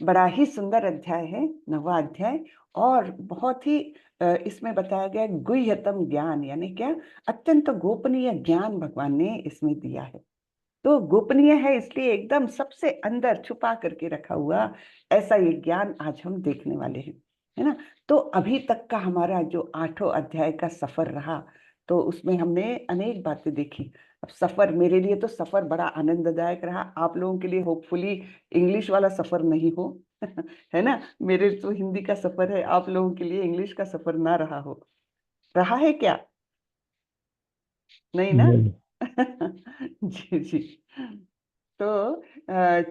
बड़ा ही सुंदर अध्याय है, 9वां अध्याय। और बहुत ही इसमें बताया गया गुह्यतम ज्ञान, यानी क्या, अत्यंत गोपनीय ज्ञान भगवान ने इसमें दिया है। तो गोपनीय है इसलिए एकदम सबसे अंदर छुपा करके रखा हुआ ऐसा ये ज्ञान आज हम देखने वाले हैं, है ना। तो अभी तक का हमारा जो 8वां अध्याय का सफर रहा, तो उसमें हमने अनेक बातें देखी। अब सफर, मेरे लिए तो सफर बड़ा आनंददायक रहा, आप लोगों के लिए होपफुली इंग्लिश वाला सफर नहीं हो है ना। मेरे तो हिंदी का सफर है, आप लोगों के लिए इंग्लिश का सफर ना रहा हो। रहा है क्या? नहीं ना? नहीं। जी जी। तो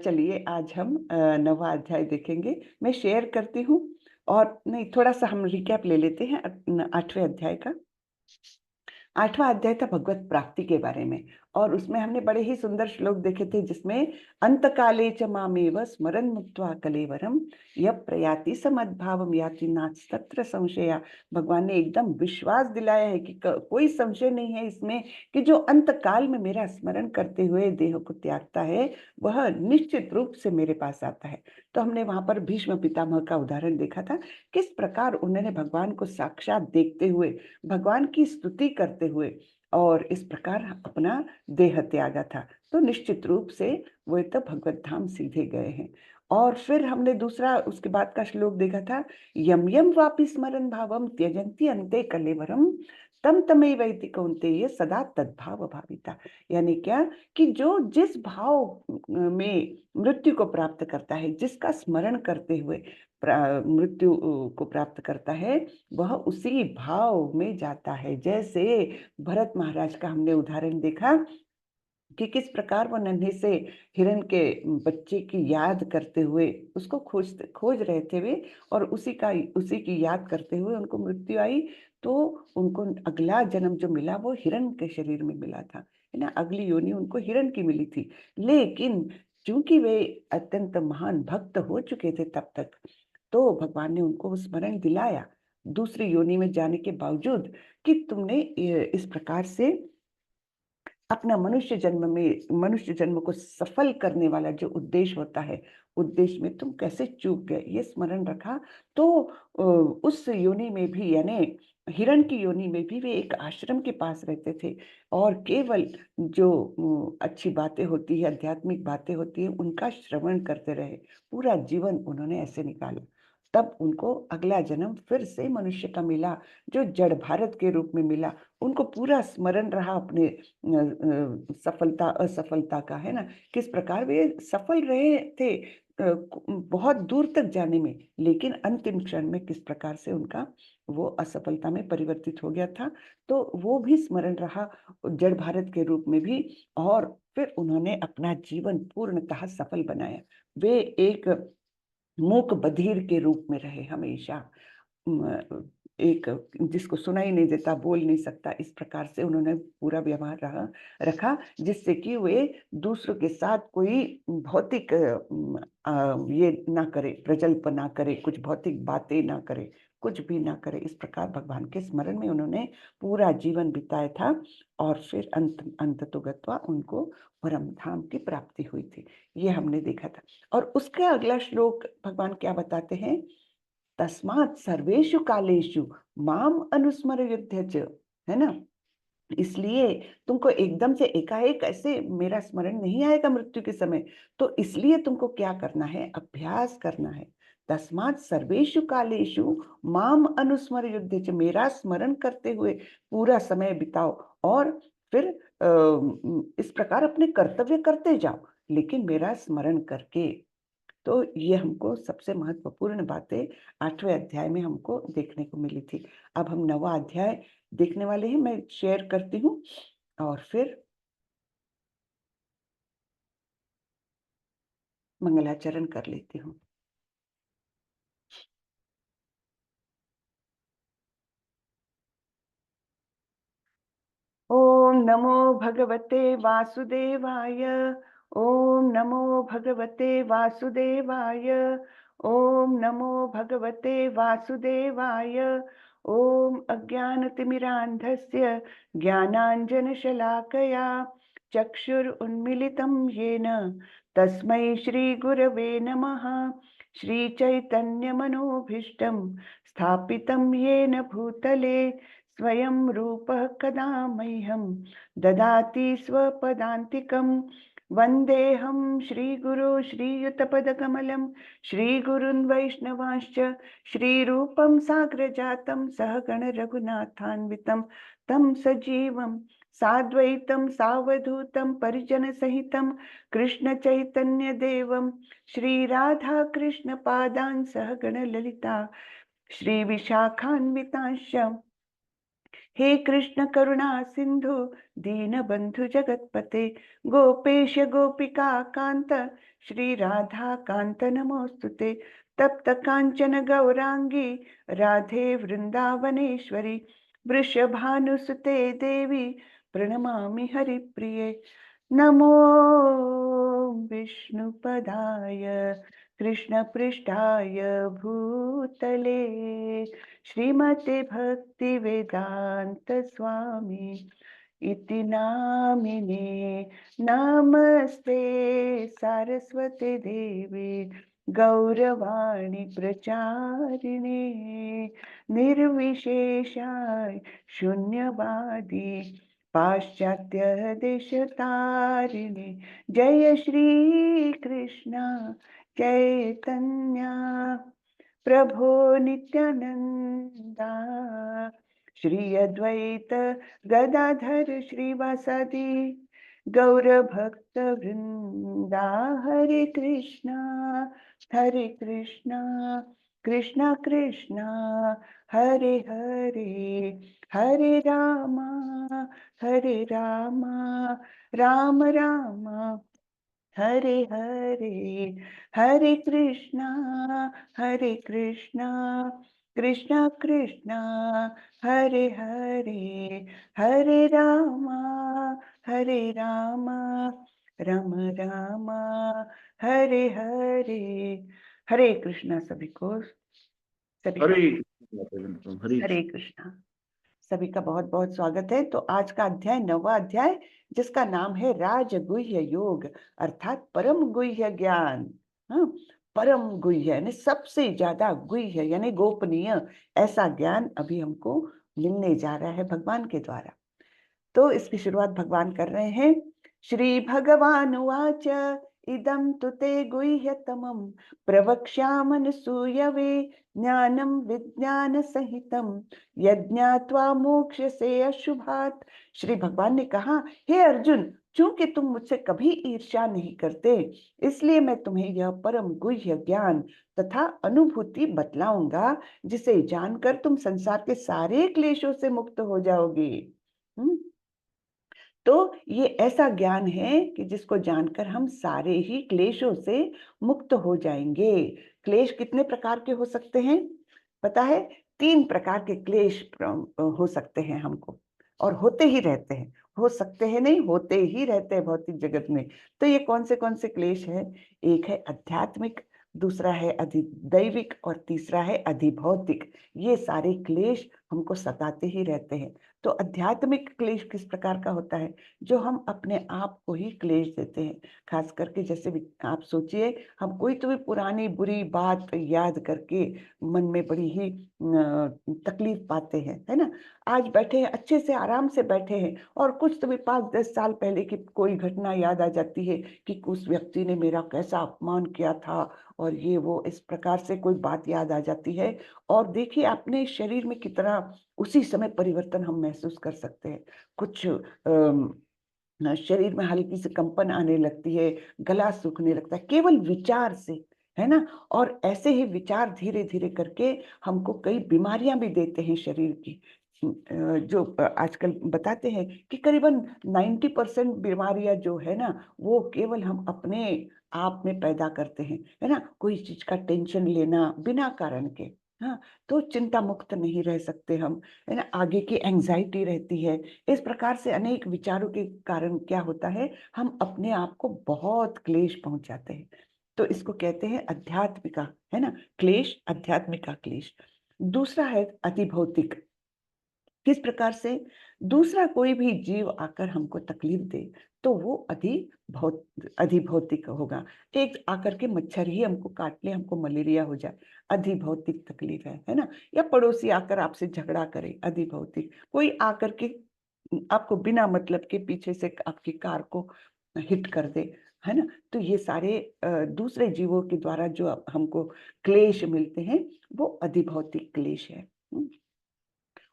चलिए आज हम 9वां अध्याय देखेंगे। मैं शेयर करती हूँ। और नहीं, थोड़ा सा हम रिकैप ले लेते हैं 8वें अध्याय का। 8वां अध्याय था भगवत प्राप्ति के बारे में। और उसमें हमने बड़े ही सुंदर श्लोक देखे थे, जिसमें अंतकाले च मामेव स्मरन् मुक्त्वा कलेवरम यः प्रयाति स मद्भावम याति नास्तत्र संशया। भगवान ने एकदम विश्वास दिलाया है कि कोई संशय नहीं है इसमें कि जो अंतकाल में मेरा स्मरण करते हुए देह को त्यागता है, वह निश्चित रूप से मेरे पास आता है। तो हमने वहां पर भीष्म पितामह का उदाहरण देखा था, किस प्रकार उन्होंने भगवान को साक्षात देखते हुए, भगवान की स्तुति करते हुए और इस प्रकार अपना देह त्यागा था। तो निश्चित रूप से वो तो भगवत धाम सीधे गए हैं। और फिर हमने दूसरा उसके बाद का श्लोक देखा था, यम यम वापि स्मरन् भावम त्यजन्ति अन्ते कलेवरम तम तमैवैति कौन्तेय सदा तद्भाव भाविता। यानी क्या, कि जो जिस भाव में मृत्यु को प्राप्त करता है, जिसका स्मरण करते हुए मृत्यु को प्राप्त करता है, वह उसी भाव में जाता है। जैसे भरत महाराज का हमने उदाहरण देखा कि किस प्रकार वो नन्हे से हिरण के बच्चे की याद करते हुए उसको खोज रहे थे वे, और उसी की याद करते हुए उनको मृत्यु आई। तो उनको अगला जन्म जो मिला वो हिरण के शरीर में मिला था, है ना। अगली योनि उनको हिरण की मिली थी। लेकिन चूंकि वे अत्यंत महान भक्त हो चुके थे तब तक, तो भगवान ने उनको वो स्मरण दिलाया दूसरी योनि में जाने के बावजूद, कि तुमने इस प्रकार से अपना मनुष्य जन्म को सफल करने वाला जो उद्देश्य होता है, उद्देश्य में तुम कैसे चूक गए, ये स्मरण रखा। तो उस योनि में भी, यानी हिरण की योनि में भी, वे एक आश्रम के पास रहते थे और केवल जो अच्छी बातें होती है, आध्यात्मिक बातें होती है, उनका श्रवण करते रहे। पूरा जीवन उन्होंने ऐसे निकाला। तब उनको अगला जन्म फिर से मनुष्य का मिला, जो जड़ भारत के रूप में मिला। उनको पूरा स्मरण रहा अपने सफलता असफलता का, है ना। किस प्रकार वे सफल रहे थे बहुत दूर तक जाने में, लेकिन अंतिम क्षण में किस प्रकार से उनका वो असफलता में परिवर्तित हो गया था। तो वो भी स्मरण रहा जड़ भारत के रूप में भी। और फिर उन्होंने अपना जीवन पूर्णतः सफल बनाया। वे एक मूक बधिर के रूप में रहे हमेशा। एक जिसको सुनाई नहीं देता, बोल नहीं सकता, इस प्रकार से उन्होंने पूरा व्यवहार रखा, जिससे कि वे दूसरों के साथ कोई भौतिक ये ना करे, प्रजल्प ना करे, कुछ भौतिक बातें ना करे, कुछ भी ना करे। इस प्रकार भगवान के स्मरण में उन्होंने पूरा जीवन बिताया था। और फिर अंततोगत्वा उनको परम धाम की प्राप्ति हुई थी। ये हमने देखा था। और उसका अगला श्लोक भगवान क्या बताते हैं, तस्मात् सर्वेषु कालेषु माम अनुस्मर युध्यच, है ना। इसलिए तुमको एकदम से एकाएक ऐसे मेरा स्मरण नहीं आएगा मृत्यु के समय। तो इसलिए तुमको क्या करना है, अभ्यास करना है। तस्मात् सर्वेषु कालेषु माम अनुस्मर युध्यच, मेरा स्मरण करते हुए पूरा समय बिताओ। और फिर इस प्रकार अपने कर्तव्य करते जाओ, लेकिन मेरा स्मरण करके। तो ये हमको सबसे महत्वपूर्ण बातें 8वें अध्याय में हमको देखने को मिली थी। अब हम 9वां अध्याय देखने वाले हैं। मैं शेयर करती हूँ और फिर मंगलाचरण कर लेती हूँ। ओम नमो भगवते वासुदेवाय। ओम नमो भगवते वासुदेवाय। ओम नमो भगवते वासुदेवाय। ओम अज्ञानतिमिरान्धस्य ज्ञानाञ्जनशलाकया चक्षुरुन्मीलितं येन तस्मै श्री गुरवे नमः। श्री चैतन्य मनोभीष्टं स्थापितं येन भूतले स्वयं रूपः कदा मह्यं ददाति स्वपदान्तिकं। वन्देऽहं श्रीगुरो श्रीयुतपदकमलं श्रीगुरुन् वैष्णवांश्च श्रीरूपं साग्रजातं सहगण रघुनाथान्वितं तं सजीवं साद्वैतं सावधूतं परिजनसहितं कृष्ण चैतन्य देवं श्री राधा कृष्ण पादान् सहगण ललिता श्री विशाखान्वितांश्च हे कृष्ण करुणा सिंधु दीनबंधु जगतपते गोपेश गोपिका कांत श्री राधा कांत नमोस्तुते। तप्त कांचन गौरांगी राधे वृंदावनेश्वरी वृषभानुसुते देवी प्रणमामि हरिप्रिये। नमो विष्णुपदाय कृष्णपृष्ठाय भूतले श्रीमते भक्ति वेदांत स्वामी इति नामिने। नमस्ते सारस्वते देवे गौरवाणी प्रचारिणे निर्विशेषाय शून्यवादी पाश्चात्य देशतारिणे। जय श्री कृष्ण चैतन्य प्रभो नित्यानंदा श्री अद्वैत गदाधर श्रीवासादि गौर भक्त वृंदा। हरे कृष्णा कृष्णा कृष्णा हरे हरे हरे रामा राम राम हरे हरे हरे कृष्णा कृष्णा कृष्णा हरे हरे हरे रामा राम राम हरे हरे। हरे कृष्णा सभी को, सभी का हरे कृष्णा। सभी का बहुत बहुत स्वागत है। तो आज का अध्याय 9वां अध्याय जिसका नाम है राजगुह्य योग अर्थात परम गुह्य ज्ञान। हाँ, परम गुह्य यानी सबसे ज्यादा गुह्य यानी गोपनीय ऐसा ज्ञान अभी हमको मिलने जा रहा है भगवान के द्वारा। तो इसकी शुरुआत भगवान कर रहे हैं। श्री भगवान उवाच इदं तु ते गुह्यतमं प्रवक्ष्यामनुसूयवे ज्ञानं विज्ञान सहितं यज्ञात्वा मोक्ष्यसे अशुभात्। श्री भगवान ने कहा, हे अर्जुन, चूंकि तुम मुझसे कभी ईर्ष्या नहीं करते इसलिए मैं तुम्हें यह परम गुह्य ज्ञान तथा अनुभूति बतलाऊंगा जिसे जानकर तुम संसार के सारे क्लेशों से मुक्त हो जाओगे। तो ये ऐसा ज्ञान है कि जिसको जानकर हम सारे ही क्लेशों से मुक्त हो जाएंगे। क्लेश कितने प्रकार के हो सकते हैं पता है? 3 प्रकार के क्लेश हो सकते हैं हमको, और होते ही रहते हैं। हो सकते हैं नहीं, होते ही रहते हैं भौतिक जगत में। तो ये कौन से क्लेश है? एक है आध्यात्मिक, दूसरा है अधिदैविक और तीसरा है अधिभौतिक। ये सारे क्लेश हमको सताते ही रहते हैं। तो आध्यात्मिक क्लेश किस प्रकार का होता है? जो हम अपने आप को ही क्लेश देते हैं। खास करके जैसे भी आप सोचिए, हम कोई तो भी पुरानी बुरी बात याद करके मन में बड़ी ही तकलीफ पाते हैं, है ना? आज बैठे हैं, अच्छे से आराम से बैठे हैं, और कुछ तो भी 5-10 साल पहले की कोई घटना याद आ जाती है कि उस व्यक्ति ने मेरा कैसा अपमान किया था, और ये वो इस प्रकार से कोई बात याद आ जाती है। और देखिए अपने शरीर में कितना उसी समय परिवर्तन हम महसूस कर सकते हैं। कुछ शरीर में हल्की सी कंपन आने लगती है, गला सूखने लगता है केवल विचार से, है ना? और ऐसे ही विचार धीरे धीरे करके हमको कई बीमारियां भी देते हैं शरीर की। जो आजकल बताते हैं कि करीबन 90% बीमारियां जो है ना, वो केवल हम अपने आप में पैदा करते हैं, है ना? कोई चीज का टेंशन लेना बिना कारण के, हाँ, तो चिंता मुक्त नहीं रह सकते हम, है ना? आगे की एंजाइटी रहती है। इस प्रकार से अनेक विचारों के कारण क्या होता है, हम अपने आप को बहुत क्लेश पहुंचाते हैं। तो इसको कहते हैं अध्यात्मिका, है ना? क्लेश, अध्यात्मिका क्लेश। दूसरा है अतिभौतिक। किस प्रकार से? दूसरा कोई भी जीव आकर हमको तकलीफ दे तो वो अधिभौतिक होगा। एक आकर के मच्छर ही हमको काट ले, हमको मलेरिया हो जाए, अधिभौतिक तकलीफ है ना? या पड़ोसी आकर आपसे झगड़ा करे, अधिभौतिक। कोई आकर के आपको बिना मतलब के पीछे से आपकी कार को हिट कर दे, है ना? तो ये सारे दूसरे जीवों के द्वारा जो हमको क्लेश मिलते हैं, वो अधिभौतिक क्लेश है।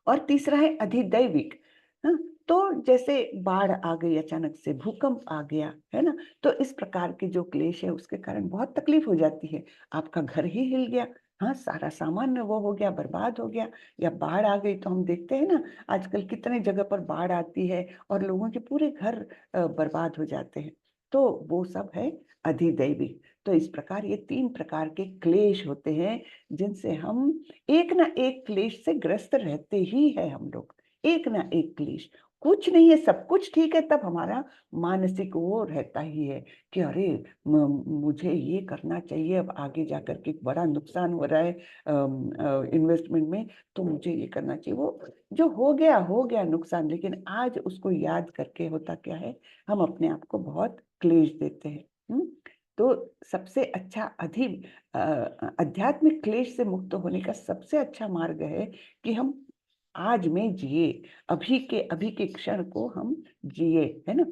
और तीसरा है अधिदैविक। हाँ, तो जैसे बाढ़ आ गई, अचानक से भूकंप आ गया, है ना? तो इस प्रकार के जो क्लेश है उसके कारण बहुत तकलीफ हो जाती है। आपका घर ही हिल गया, हाँ, सारा सामान वो हो गया, बर्बाद हो गया। या बाढ़ आ गई तो हम देखते हैं ना, आजकल कितने जगह पर बाढ़ आती है और लोगों के पूरे घर बर्बाद हो जाते हैं। तो वो सब है अधिदैविक। तो इस प्रकार ये 3 प्रकार के क्लेश होते हैं, जिनसे हम एक ना एक क्लेश से ग्रस्त रहते ही है हम लोग। एक ना एक क्लेश, कुछ नहीं है, सब कुछ ठीक है, तब हमारा मानसिक वो रहता ही है कि अरे मुझे ये करना चाहिए, अब आगे जाकर के बड़ा नुकसान हो रहा है इन्वेस्टमेंट में, तो मुझे ये करना चाहिए। वो जो हो गया नुकसान, लेकिन आज उसको याद करके होता क्या है, हम अपने आप को बहुत क्लेश देते हैं। तो सबसे अच्छा आध्यात्मिक क्लेश से मुक्त होने का सबसे अच्छा मार्ग है कि हम आज में जिए, अभी के क्षण को हम जिए, है ना?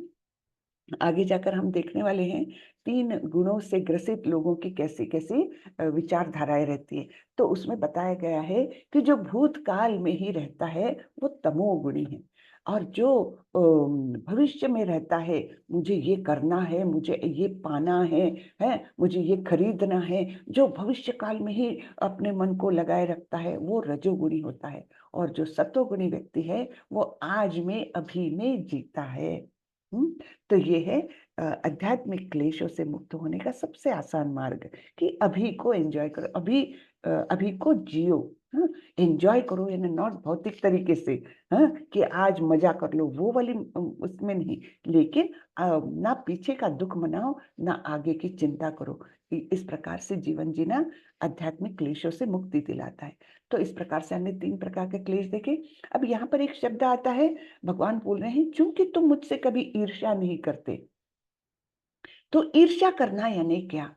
आगे जाकर हम देखने वाले हैं 3 गुणों से ग्रसित लोगों की कैसी-कैसी विचारधाराएँ रहती है। तो उसमें बताया गया है कि जो भूतकाल में ही रहता है, वो तमोगुणी है। और जो भविष्य में रहता है, मुझे ये करना है, मुझे ये पाना है? मुझे ये खरीदना है, जो भविष्य काल में ही अपने मन को लगाए रखता है, वो रजोगुणी होता है। और जो सतोगुणी व्यक्ति है, वो आज में, अभी में जीता है। हुँ? तो ये है आध्यात्मिक क्लेशों से मुक्त होने का सबसे आसान मार्ग कि अभी को एन्जॉय करो, अभी को जियो, हाँ? एन्जॉय करो इन नॉट भौतिक तरीके से, हाँ? कि आज मज़ा कर लो, वो वाली उसमें नहीं, लेकिन ना पीछे का दुःख मनाओ, ना आगे की चिंता करो। इस प्रकार से जीवन जीना आध्यात्मिक क्लेशों से मुक्ति दिलाता है। तो इस प्रकार से हमने 3 प्रकार के क्लेश देखे। अब यहाँ पर एक शब्द आता है, भगवान बोल रहे हैं, चूंकि तुम मुझसे कभी ईर्ष्या नहीं करते। तो ईर्ष्या करना यानी क्या?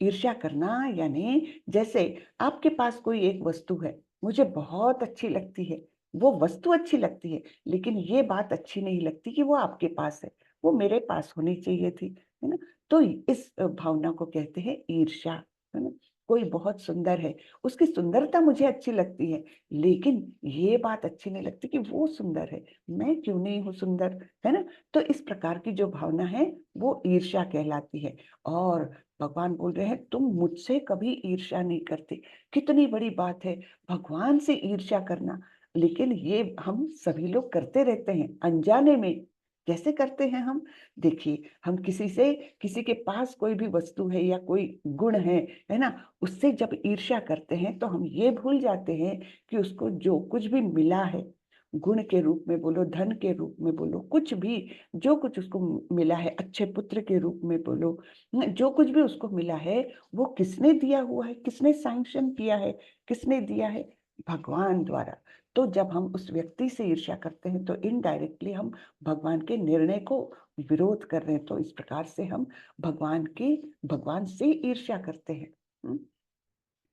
ईर्ष्या करना यानी जैसे आपके पास कोई एक वस्तु है, मुझे बहुत अच्छी लगती है, वो वस्तु अच्छी लगती है, लेकिन ये बात अच्छी नहीं लगती कि वो आपके पास है, वो मेरे पास होनी चाहिए थी, है ना? तो इस भावना को कहते हैं ईर्ष्या, है ना? कोई बहुत सुंदर है, उसकी सुंदरता मुझे अच्छी लगती है, लेकिन ये बात अच्छी नहीं लगती कि वो सुंदर है, मैं क्यों नहीं हूँ सुंदर, है ना? तो इस प्रकार की जो भावना है, वो ईर्ष्या कहलाती है। और भगवान बोल रहे हैं तुम मुझसे कभी ईर्ष्या नहीं करते। कितनी बड़ी बात है भगवान से ईर्ष्या करना। लेकिन ये हम सभी लोग करते रहते हैं अनजाने में। कैसे करते हैं हम? देखिए, हम किसी के पास कोई भी वस्तु है या कोई गुण है ना? उससे जब ईर्ष्या करते हैं तो हम ये भूल जाते हैं कि उसको जो कुछ भी मिला है, गुण के रूप में बोलो, धन के रूप में बोलो, कुछ भी, जो कुछ उसको मिला है, अच्छे पुत्र के रूप में बोलो, जो कुछ भी उसको मिला है, वो किसने दिया हुआ है, किसने सैंक्शन किया है, किसने दिया है? भगवान द्वारा। तो जब हम उस व्यक्ति से ईर्ष्या करते हैं तो इनडायरेक्टली हम भगवान के निर्णय को विरोध कर रहे हैं। तो इस प्रकार से हम भगवान से ईर्ष्या करते हैं।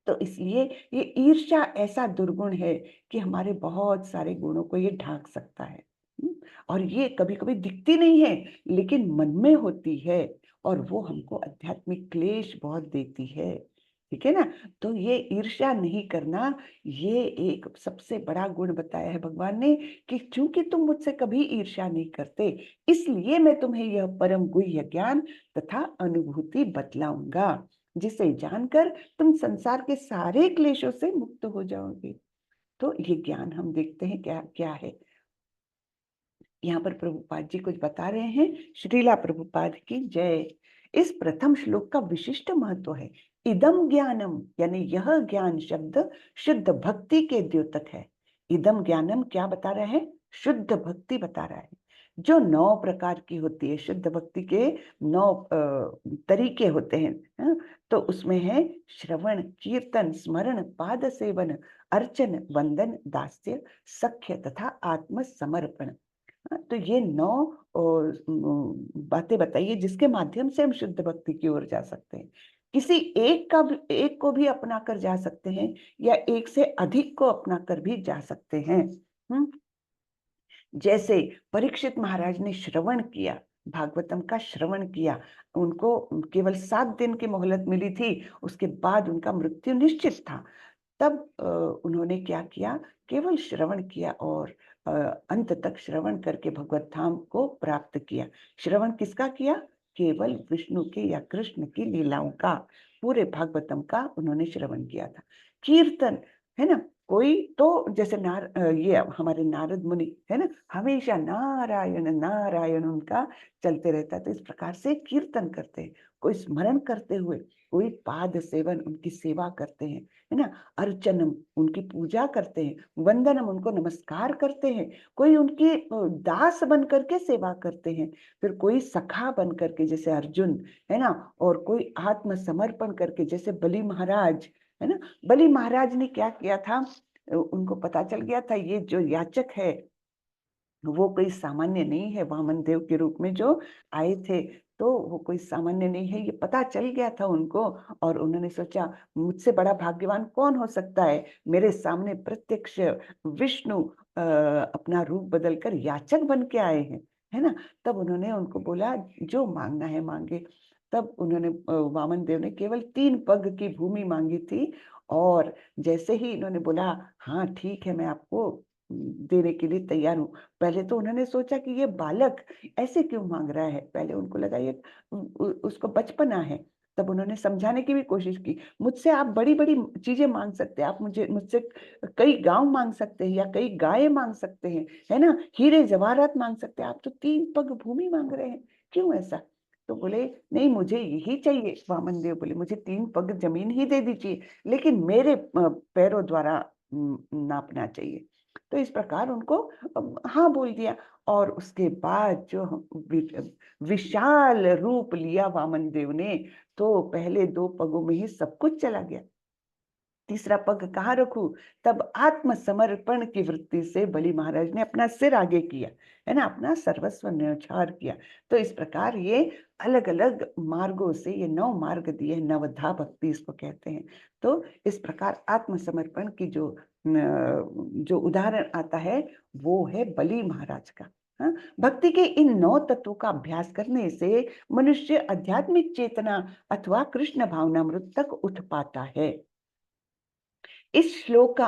तो इसलिए ये ईर्ष्या ऐसा दुर्गुण है कि हमारे बहुत सारे गुणों को ये ढांक सकता है। और ये कभी-कभी दिखती नहीं है, लेकिन मन में होती है और वो हमको आध्यात्मिक क्लेश बहुत देती है। ठीक है ना? तो ये ईर्ष्या नहीं करना, ये एक सबसे बड़ा गुण बताया है भगवान ने कि चूँकि तुम मुझसे कभी ईर्ष्या नहीं करते, इसलिए मैं तुम्हें यह परम गुह्य ज्ञान तथा अनुभूति बतलाऊँगा, जिसे जानकर तुम संसार के सारे क्लेशों से मुक्त हो जाओगे। तो ये ज्ञान हम देखते हैं क्या क्या है। यहाँ पर प्रभुपाद जी कुछ बता रहे हैं। श्रीला प्रभुपाद की जय। इस प्रथम श्लोक का विशिष्ट महत्व है। इदम ज्ञानम यानी यह ज्ञान शब्द शुद्ध भक्ति के द्योतक है। इदम ज्ञानम क्या बता रहा है? शुद्ध भक्ति बता रहा है, जो 9 प्रकार की होती है। शुद्ध भक्ति के 9 तरीके होते हैं, हाँ? तो उसमें है श्रवण, कीर्तन, स्मरण, पाद सेवन, अर्चन, वंदन, दास्य, सख्य तथा आत्म समर्पण। हाँ, तो ये 9 बातें बताइए जिसके माध्यम से हम शुद्ध भक्ति की ओर जा सकते हैं। किसी एक को भी अपना कर जा सकते हैं या एक से अधिक को अपना कर भी जा सकते हैं। हम्म जैसे परीक्षित महाराज ने श्रवण किया, भागवतम का श्रवण किया, उनको केवल 7 दिन की मोहलत मिली थी, उसके बाद उनका मृत्यु निश्चित था। तब उन्होंने क्या किया, केवल श्रवण किया और अ, अंत तक श्रवण करके भगवत धाम को प्राप्त किया। श्रवण किसका किया? केवल विष्णु के या कृष्ण की लीलाओं का, पूरे भागवतम का उन्होंने श्रवण किया था। कीर्तन, है ना, कोई तो जैसे ये हमारे नारद मुनि है ना, हमेशा नारायण नारायण उनका चलते रहता है, तो इस प्रकार से कीर्तन करते हैं, कोई स्मरण करते हुए, कोई पाद सेवन उनकी सेवा करते हैं, है ना, अर्चनम उनकी पूजा करते हैं, वंदनम उनको नमस्कार करते हैं, कोई उनकी दास बन करके सेवा करते हैं, फिर कोई सखा बन करके जैसे अर्जुन, है ना, और कोई आत्मसमर्पण करके जैसे बलि महाराज, है ना। बलि महाराज ने क्या किया था, उनको पता चल गया था ये जो याचक है वो कोई सामान्य नहीं है, वामन देव के रूप में जो आए थे, तो वो कोई सामान्य नहीं है, ये पता चल गया था उनको। और उन्होंने सोचा मुझसे बड़ा भाग्यवान कौन हो सकता है, मेरे सामने प्रत्यक्ष विष्णु अपना रूप बदलकर याचक बन के आए हैं, है ना। तब उन्होंने उनको बोला जो मांगना है मांगे। तब उन्होंने वामन देव ने केवल 3 पग की भूमि मांगी थी, और जैसे ही इन्होंने बोला हाँ ठीक है मैं आपको देने के लिए तैयार हूँ। पहले तो उन्होंने सोचा कि ये बालक ऐसे क्यों मांग रहा है, पहले उनको लगा ये उसको बचपना है। तब उन्होंने समझाने की भी कोशिश की, मुझसे आप बड़ी बड़ी चीजें मांग सकते हैं, आप मुझसे कई गांव मांग सकते हैं या कई गायें मांग सकते हैं, है ना, हीरे जवाहरात मांग सकते हैं, आप तो 3 पग भूमि मांग रहे हैं, क्यों ऐसा? तो बोले नहीं मुझे यही चाहिए। वामन देव बोले मुझे 3 पग जमीन ही दे दीजिए, लेकिन मेरे पैरों द्वारा नापना चाहिए। तो इस प्रकार उनको हाँ बोल दिया। और उसके बाद जो विशाल रूप लिया वामन देव ने, तो पहले 2 पगों में ही सब कुछ चला गया, तीसरा पग कहाँ रखूं? तब आत्मसमर्पण की वृत्ति से बलि महाराज ने अपना सिर आगे किया, है ना, अपना सर्वस्व न्यौछावर किया। तो इस प्रकार ये अलग अलग मार्गों से ये 9 मार्ग दिए, नवधा भक्ति इसको कहते हैं। तो इस प्रकार आत्मसमर्पण की जो उदाहरण आता है वो है बलि महाराज का। हाँ? भक्ति के इन 9 तत्वों का अभ्यास करने से मनुष्य आध्यात्मिक चेतना अथवा कृष्ण भावनामृत तक उठ पाता है। इस श्लोक का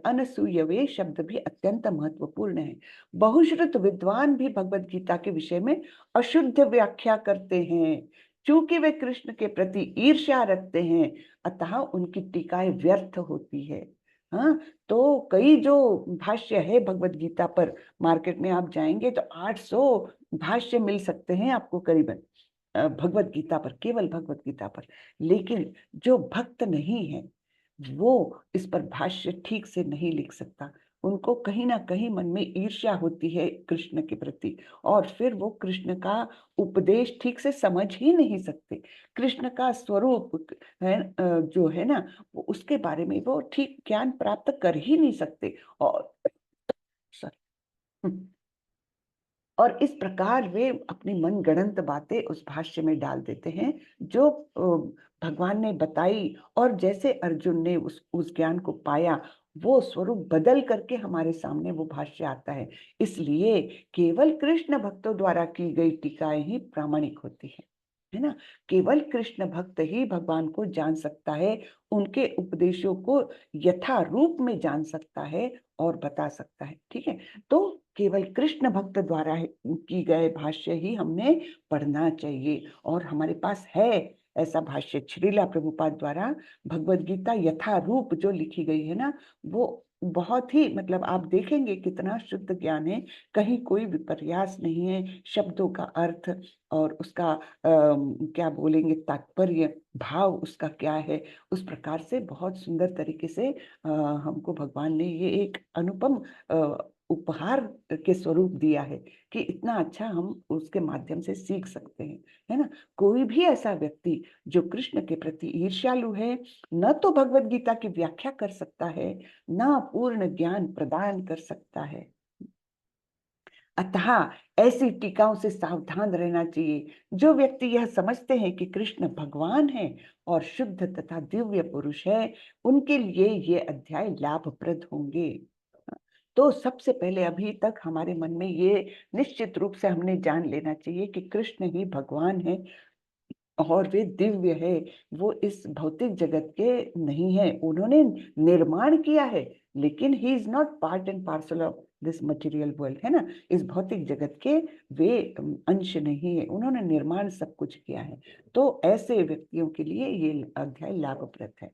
अनसूयवे शब्द भी अत्यंत महत्वपूर्ण है। बहुश्रुत विद्वान भी भगवत गीता के विषय में अशुद्ध व्याख्या करते हैं, क्योंकि वे कृष्ण के प्रति ईर्ष्या रखते हैं, अतः उनकी टीकाएं व्यर्थ होती है। हाँ, तो कई जो भाष्य है भगवत गीता पर, मार्केट में आप जाएंगे तो 800 भाष्य मिल सकते हैं आपको करीबन भगवत गीता पर, केवल भगवत गीता पर। लेकिन जो भक्त नहीं है वो इस पर भाष्य ठीक से नहीं लिख सकता, उनको कहीं ना कहीं मन में ईर्ष्या होती है कृष्ण के प्रति, और फिर वो कृष्ण का उपदेश ठीक से समझ ही नहीं सकते, कृष्ण का स्वरूप है जो है ना, वो उसके बारे में वो ठीक ज्ञान प्राप्त कर ही नहीं सकते। और sorry, और इस प्रकार वे अपनी मनगढ़ंत बातें उस भाष्य में डाल देते हैं जो भगवान ने बताई, और जैसे अर्जुन ने उस ज्ञान को पाया वो स्वरूप बदल करके हमारे सामने वो भाष्य आता है। इसलिए केवल कृष्ण भक्तों द्वारा की गई टीकाएं ही प्रामाणिक होती है ना। केवल कृष्ण भक्त ही भगवान को जान सकता है, उनके उपदेशों को यथा रूप में जान सकता है और बता सकता है। ठीक है, तो केवल कृष्ण भक्त द्वारा की गए भाष्य ही हमने पढ़ना चाहिए, और हमारे पास है ऐसा भाष्य श्रीला प्रभुपाद द्वारा भगवद गीता यथा रूप जो लिखी गई है ना, वो बहुत ही मतलब आप देखेंगे कितना शुद्ध ज्ञान है, कहीं कोई विपर्यास नहीं है, शब्दों का अर्थ और उसका क्या बोलेंगे तात्पर्य भाव उसका क्या है, उस प्रकार से बहुत सुंदर तरीके से हमको भगवान ने ये एक अनुपम उपहार के स्वरूप दिया है कि इतना अच्छा हम उसके माध्यम से सीख सकते हैं, है ना। कोई भी ऐसा व्यक्ति जो कृष्ण के प्रति ईर्ष्यालु है, न तो भगवत गीता की व्याख्या कर सकता है, न पूर्ण ज्ञान प्रदान कर सकता है। अतः ऐसी टीकाओं से सावधान रहना चाहिए। जो व्यक्ति यह समझते हैं कि कृष्ण भगवान है और शुद्ध तथा दिव्य पुरुष है, उनके लिए ये अध्याय लाभप्रद होंगे। तो सबसे पहले अभी तक हमारे मन में ये निश्चित रूप से हमने जान लेना चाहिए कि कृष्ण ही भगवान है और वे दिव्य है। वो इस भौतिक जगत के नहीं है, उन्होंने निर्माण किया है, लेकिन he is not part and parcel of this material world, है ना। इस भौतिक जगत के वे अंश नहीं है, उन्होंने निर्माण सब कुछ किया है। तो ऐसे व्यक्तियों के लिए ये अध्याय लाभप्रद है।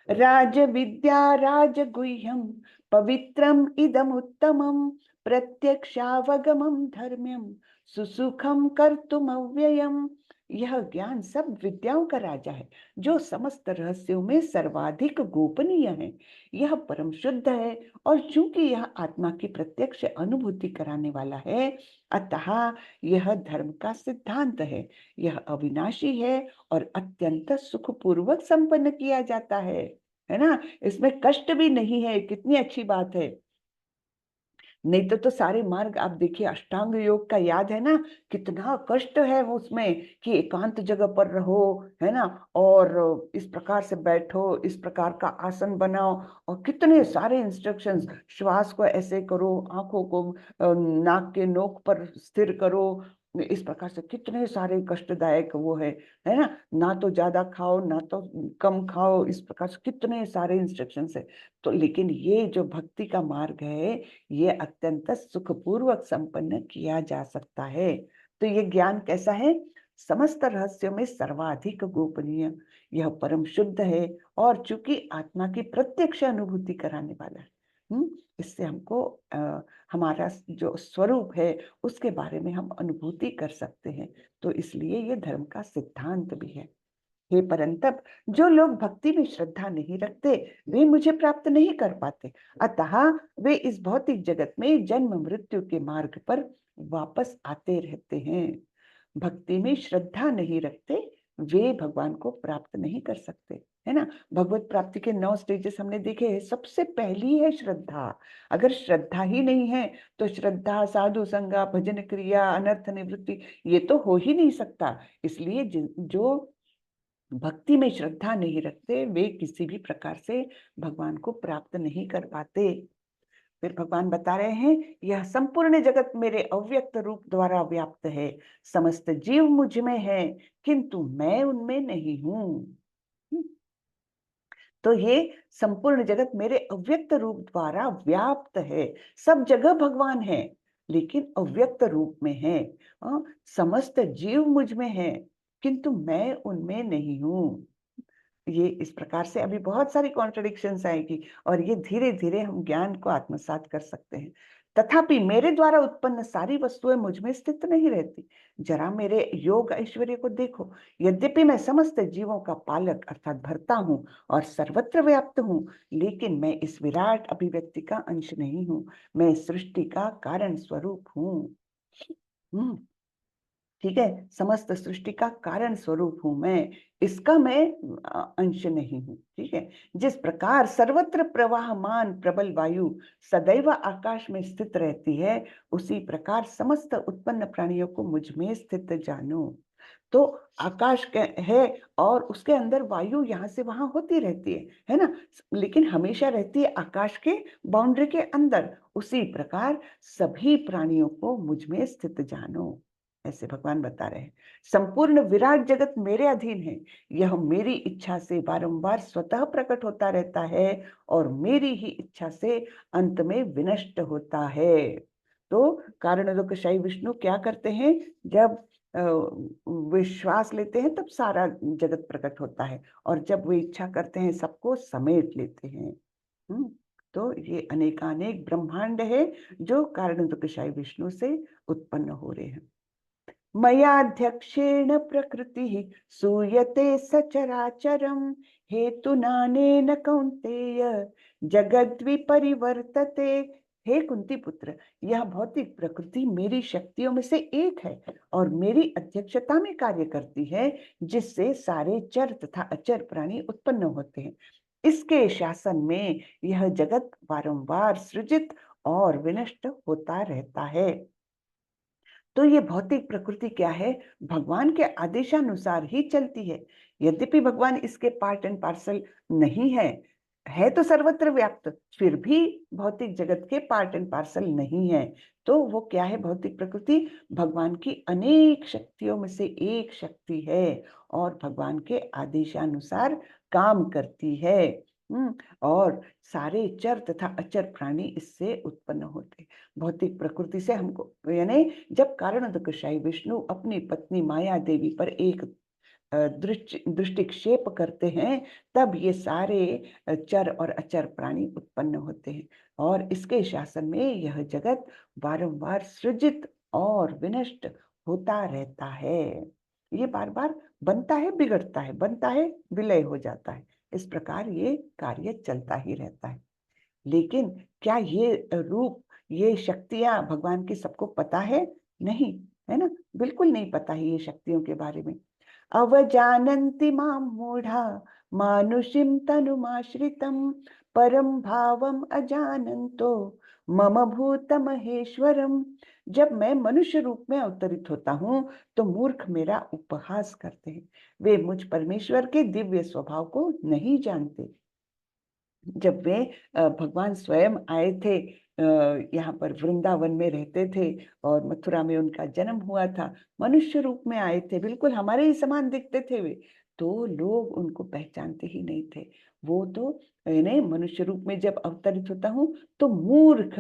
राज विद्या राजगुह्यं पवित्रम इदम उत्तमम प्रत्यक्षावगमम धर्म्यम सुसुखम कर्तुम अव्ययम। यह ज्ञान सब विद्याओं का राजा है, जो समस्त रहस्यों में सर्वाधिक गोपनीय है। यह परम शुद्ध है, और चूंकि यह आत्मा की प्रत्यक्ष अनुभूति कराने वाला है, अतः यह धर्म का सिद्धांत है। यह अविनाशी है और अत्यंत सुखपूर्वक संपन्न किया जाता है ना। इसमें कष्ट भी नहीं है, कितनी अच्छी बात है। नहीं तो सारे मार्ग आप देखिए, अष्टांग योग का याद है ना, कितना कष्ट है वो उसमें, कि एकांत जगह पर रहो, है ना, और इस प्रकार से बैठो, इस प्रकार का आसन बनाओ, और कितने सारे इंस्ट्रक्शंस, श्वास को ऐसे करो, आंखों को नाक के नोक पर स्थिर करो, इस प्रकार से कितने सारे कष्टदायक वो है ना। ना तो ज्यादा खाओ ना तो कम खाओ, इस प्रकार से कितने सारे इंस्ट्रक्शंस है। तो लेकिन ये जो भक्ति का मार्ग है, ये अत्यंत सुखपूर्वक संपन्न किया जा सकता है। तो ये ज्ञान कैसा है? समस्त रहस्यों में सर्वाधिक गोपनीय, यह परम शुद्ध है, और चूंकि आत्मा की प्रत्यक्ष अनुभूति कराने वाला है। इससे हमको हमारा जो स्वरूप है उसके बारे में हम अनुभूति कर सकते हैं। तो इसलिए ये धर्म का सिद्धांत भी है। हे परंतप, जो लोग भक्ति में श्रद्धा नहीं रखते, वे मुझे प्राप्त नहीं कर पाते। अतः वे इस भौतिक जगत में जन्म मृत्यु के मार्ग पर वापस आते रहते हैं। भक्ति में श्रद्धा नहीं रखते, वे भगवान को प्राप्त नहीं कर सकते, है ना। भगवत प्राप्ति के 9 स्टेजेस हमने देखे हैं। सबसे पहली है श्रद्धा। अगर श्रद्धा ही नहीं है, तो श्रद्धा, साधु संगा, भजन क्रिया, अनर्थ निवृत्ति, ये तो हो ही नहीं सकता। इसलिए जो भक्ति में श्रद्धा नहीं रखते, वे किसी भी प्रकार से भगवान को प्राप्त नहीं कर पाते। फिर भगवान बता रहे हैं, यह संपूर्ण जगत मेरे अव्यक्त रूप द्वारा व्याप्त है। समस्त जीव मुझ में है, किंतु मैं उनमें नहीं हूँ। तो ये संपूर्ण जगत मेरे अव्यक्त रूप द्वारा व्याप्त है। सब जगह भगवान है, लेकिन अव्यक्त रूप में है। समस्त जीव मुझ में है, किंतु मैं उनमें नहीं हूँ। ये इस प्रकार से अभी बहुत सारी कॉन्ट्रडिक्शंस आएगी, और ये धीरे धीरे हम ज्ञान को आत्मसात कर सकते हैं। तथापि मेरे द्वारा उत्पन्न सारी वस्तुएं मुझ में स्थित नहीं रहती। जरा मेरे योग ऐश्वर्य को देखो। यद्यपि मैं समस्त जीवों का पालक अर्थात भरता हूँ और सर्वत्र व्याप्त हूँ, लेकिन मैं इस विराट अभिव्यक्ति का अंश नहीं हूँ। मैं सृष्टि का कारण स्वरूप हूँ। ठीक है, समस्त सृष्टि का कारण स्वरूप हूं मैं, इसका मैं अंश नहीं हूं। ठीक है, जिस प्रकार सर्वत्र प्रवाहमान प्रबल वायु सदैव आकाश में स्थित रहती है, उसी प्रकार समस्त उत्पन्न प्राणियों को मुझ में स्थित जानो। तो आकाश है, और उसके अंदर वायु यहाँ से वहां होती रहती है ना, लेकिन हमेशा रहती है आकाश के बाउंड्री के अंदर। उसी प्रकार सभी प्राणियों को मुझ में स्थित जानो, ऐसे भगवान बता रहे हैं। संपूर्ण विराट जगत मेरे अधीन है। यह मेरी इच्छा से बारंबार स्वतः प्रकट होता रहता है, और मेरी ही इच्छा से अंत में विनष्ट होता है। तो कारणोदकशाही विष्णु क्या करते हैं? जब विश्वास लेते हैं, तब सारा जगत प्रकट होता है, और जब वे इच्छा करते हैं, सबको समेट लेते हैं। तो ये अनेकानेक ब्रह्मांड है, जो कारणोदकशाही विष्णु से उत्पन्न हो रहे हैं। मयाध्यक्षेण प्रकृतिः सूयते सचराचरम् हेतुनानेन कौन्तेय जगद्विपरिवर्तते। हे कुंती पुत्र, यह भौतिक प्रकृति मेरी शक्तियों में से एक है, और मेरी अध्यक्षता में कार्य करती है, जिससे सारे चर तथा अचर प्राणी उत्पन्न होते हैं। इसके शासन में यह जगत बारंबार सृजित और विनष्ट होता रहता है। तो ये भौतिक प्रकृति क्या है, भगवान के आदेशानुसार ही चलती है। यद्यपि भगवान इसके पार्ट एंड पार्सल नहीं है तो सर्वत्र व्याप्त, फिर भी भौतिक जगत के पार्ट एंड पार्सल नहीं है। तो वो क्या है, भौतिक प्रकृति भगवान की अनेक शक्तियों में से एक शक्ति है और भगवान के आदेशानुसार काम करती है। और सारे चर तथा अचर प्राणी इससे उत्पन्न होते हैं। भौतिक प्रकृति से हमको, यानी जब कारणोदकशाही विष्णु अपनी पत्नी माया देवी पर एक दृष्टिक्षेप करते हैं, तब ये सारे चर और अचर प्राणी उत्पन्न होते हैं और इसके शासन में यह जगत बारंबार सृजित और विनष्ट होता रहता है। ये बार बार बनता है, बिगड़ता है, बनता है, विलय हो जाता है। इस प्रकार ये कार्य चलता ही रहता है। लेकिन क्या ये रूप, ये शक्तियां भगवान की सबको पता है? नहीं, है ना, बिल्कुल नहीं पता है ये शक्तियों के बारे में। अवजानन्ति मां मूढ़ा मानुषीं तनुमाश्रितं परम भावम अजानन्तो मम भूत महेश्वरम। जब मैं मनुष्य रूप में अवतरित होता हूँ तो मूर्ख मेरा उपहास करते हैं, वे मुझ परमेश्वर के दिव्य स्वभाव को नहीं जानते। जब वे भगवान स्वयं आए थे, यहाँ पर वृंदावन में रहते थे और मथुरा में उनका जन्म हुआ था, मनुष्य रूप में आए थे, बिल्कुल हमारे ही समान दिखते थे वे, तो लोग उनको पहचानते ही नहीं थे। वो तो यानी मनुष्य रूप में जब अवतरित होता हूँ तो मूर्ख,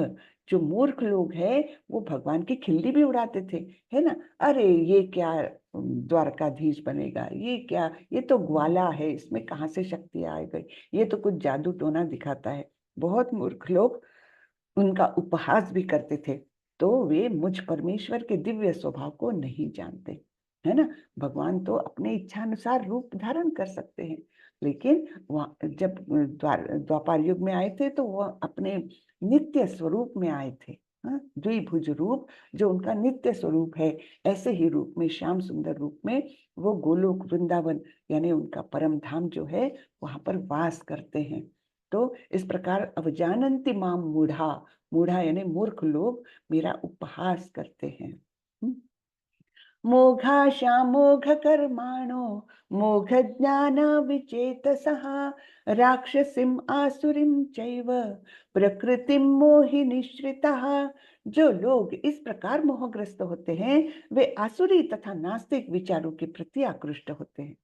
जो मूर्ख लोग हैं वो भगवान की खिल्ली भी उड़ाते थे, है ना। अरे ये क्या द्वारकाधीश बनेगा, ये क्या, ये तो ग्वाला है, इसमें कहाँ से शक्ति आ गई, ये तो कुछ जादू टोना दिखाता है। बहुत मूर्ख लोग उनका उपहास भी करते थे। तो वे मुझ परमेश्वर के दिव्य स्वभाव को नहीं जानते, है ना। भगवान तो अपने इच्छा अनुसार रूप धारण कर सकते हैं, लेकिन वहाँ जब द्वापर युग में आए थे तो वह अपने नित्य स्वरूप में आए थे। हाँ, द्विभुज रूप जो उनका नित्य स्वरूप है, ऐसे ही रूप में, श्याम सुंदर रूप में वो गोलोक वृंदावन यानी उनका परम धाम जो है वहां पर वास करते हैं। तो इस प्रकार अवजानन्ति माम मूढ़ा, मूढ़ा यानी मूर्ख लोग मेरा उपहास करते हैं। मोघाशा मोघ कर्माणो मोघ ज्ञान विचेतसः राक्षसीम आसुरीम चैव प्रकृतिम मोहि निश्रितः। जो लोग इस प्रकार मोहग्रस्त होते हैं वे आसुरी तथा नास्तिक विचारों के प्रति आकृष्ट होते हैं।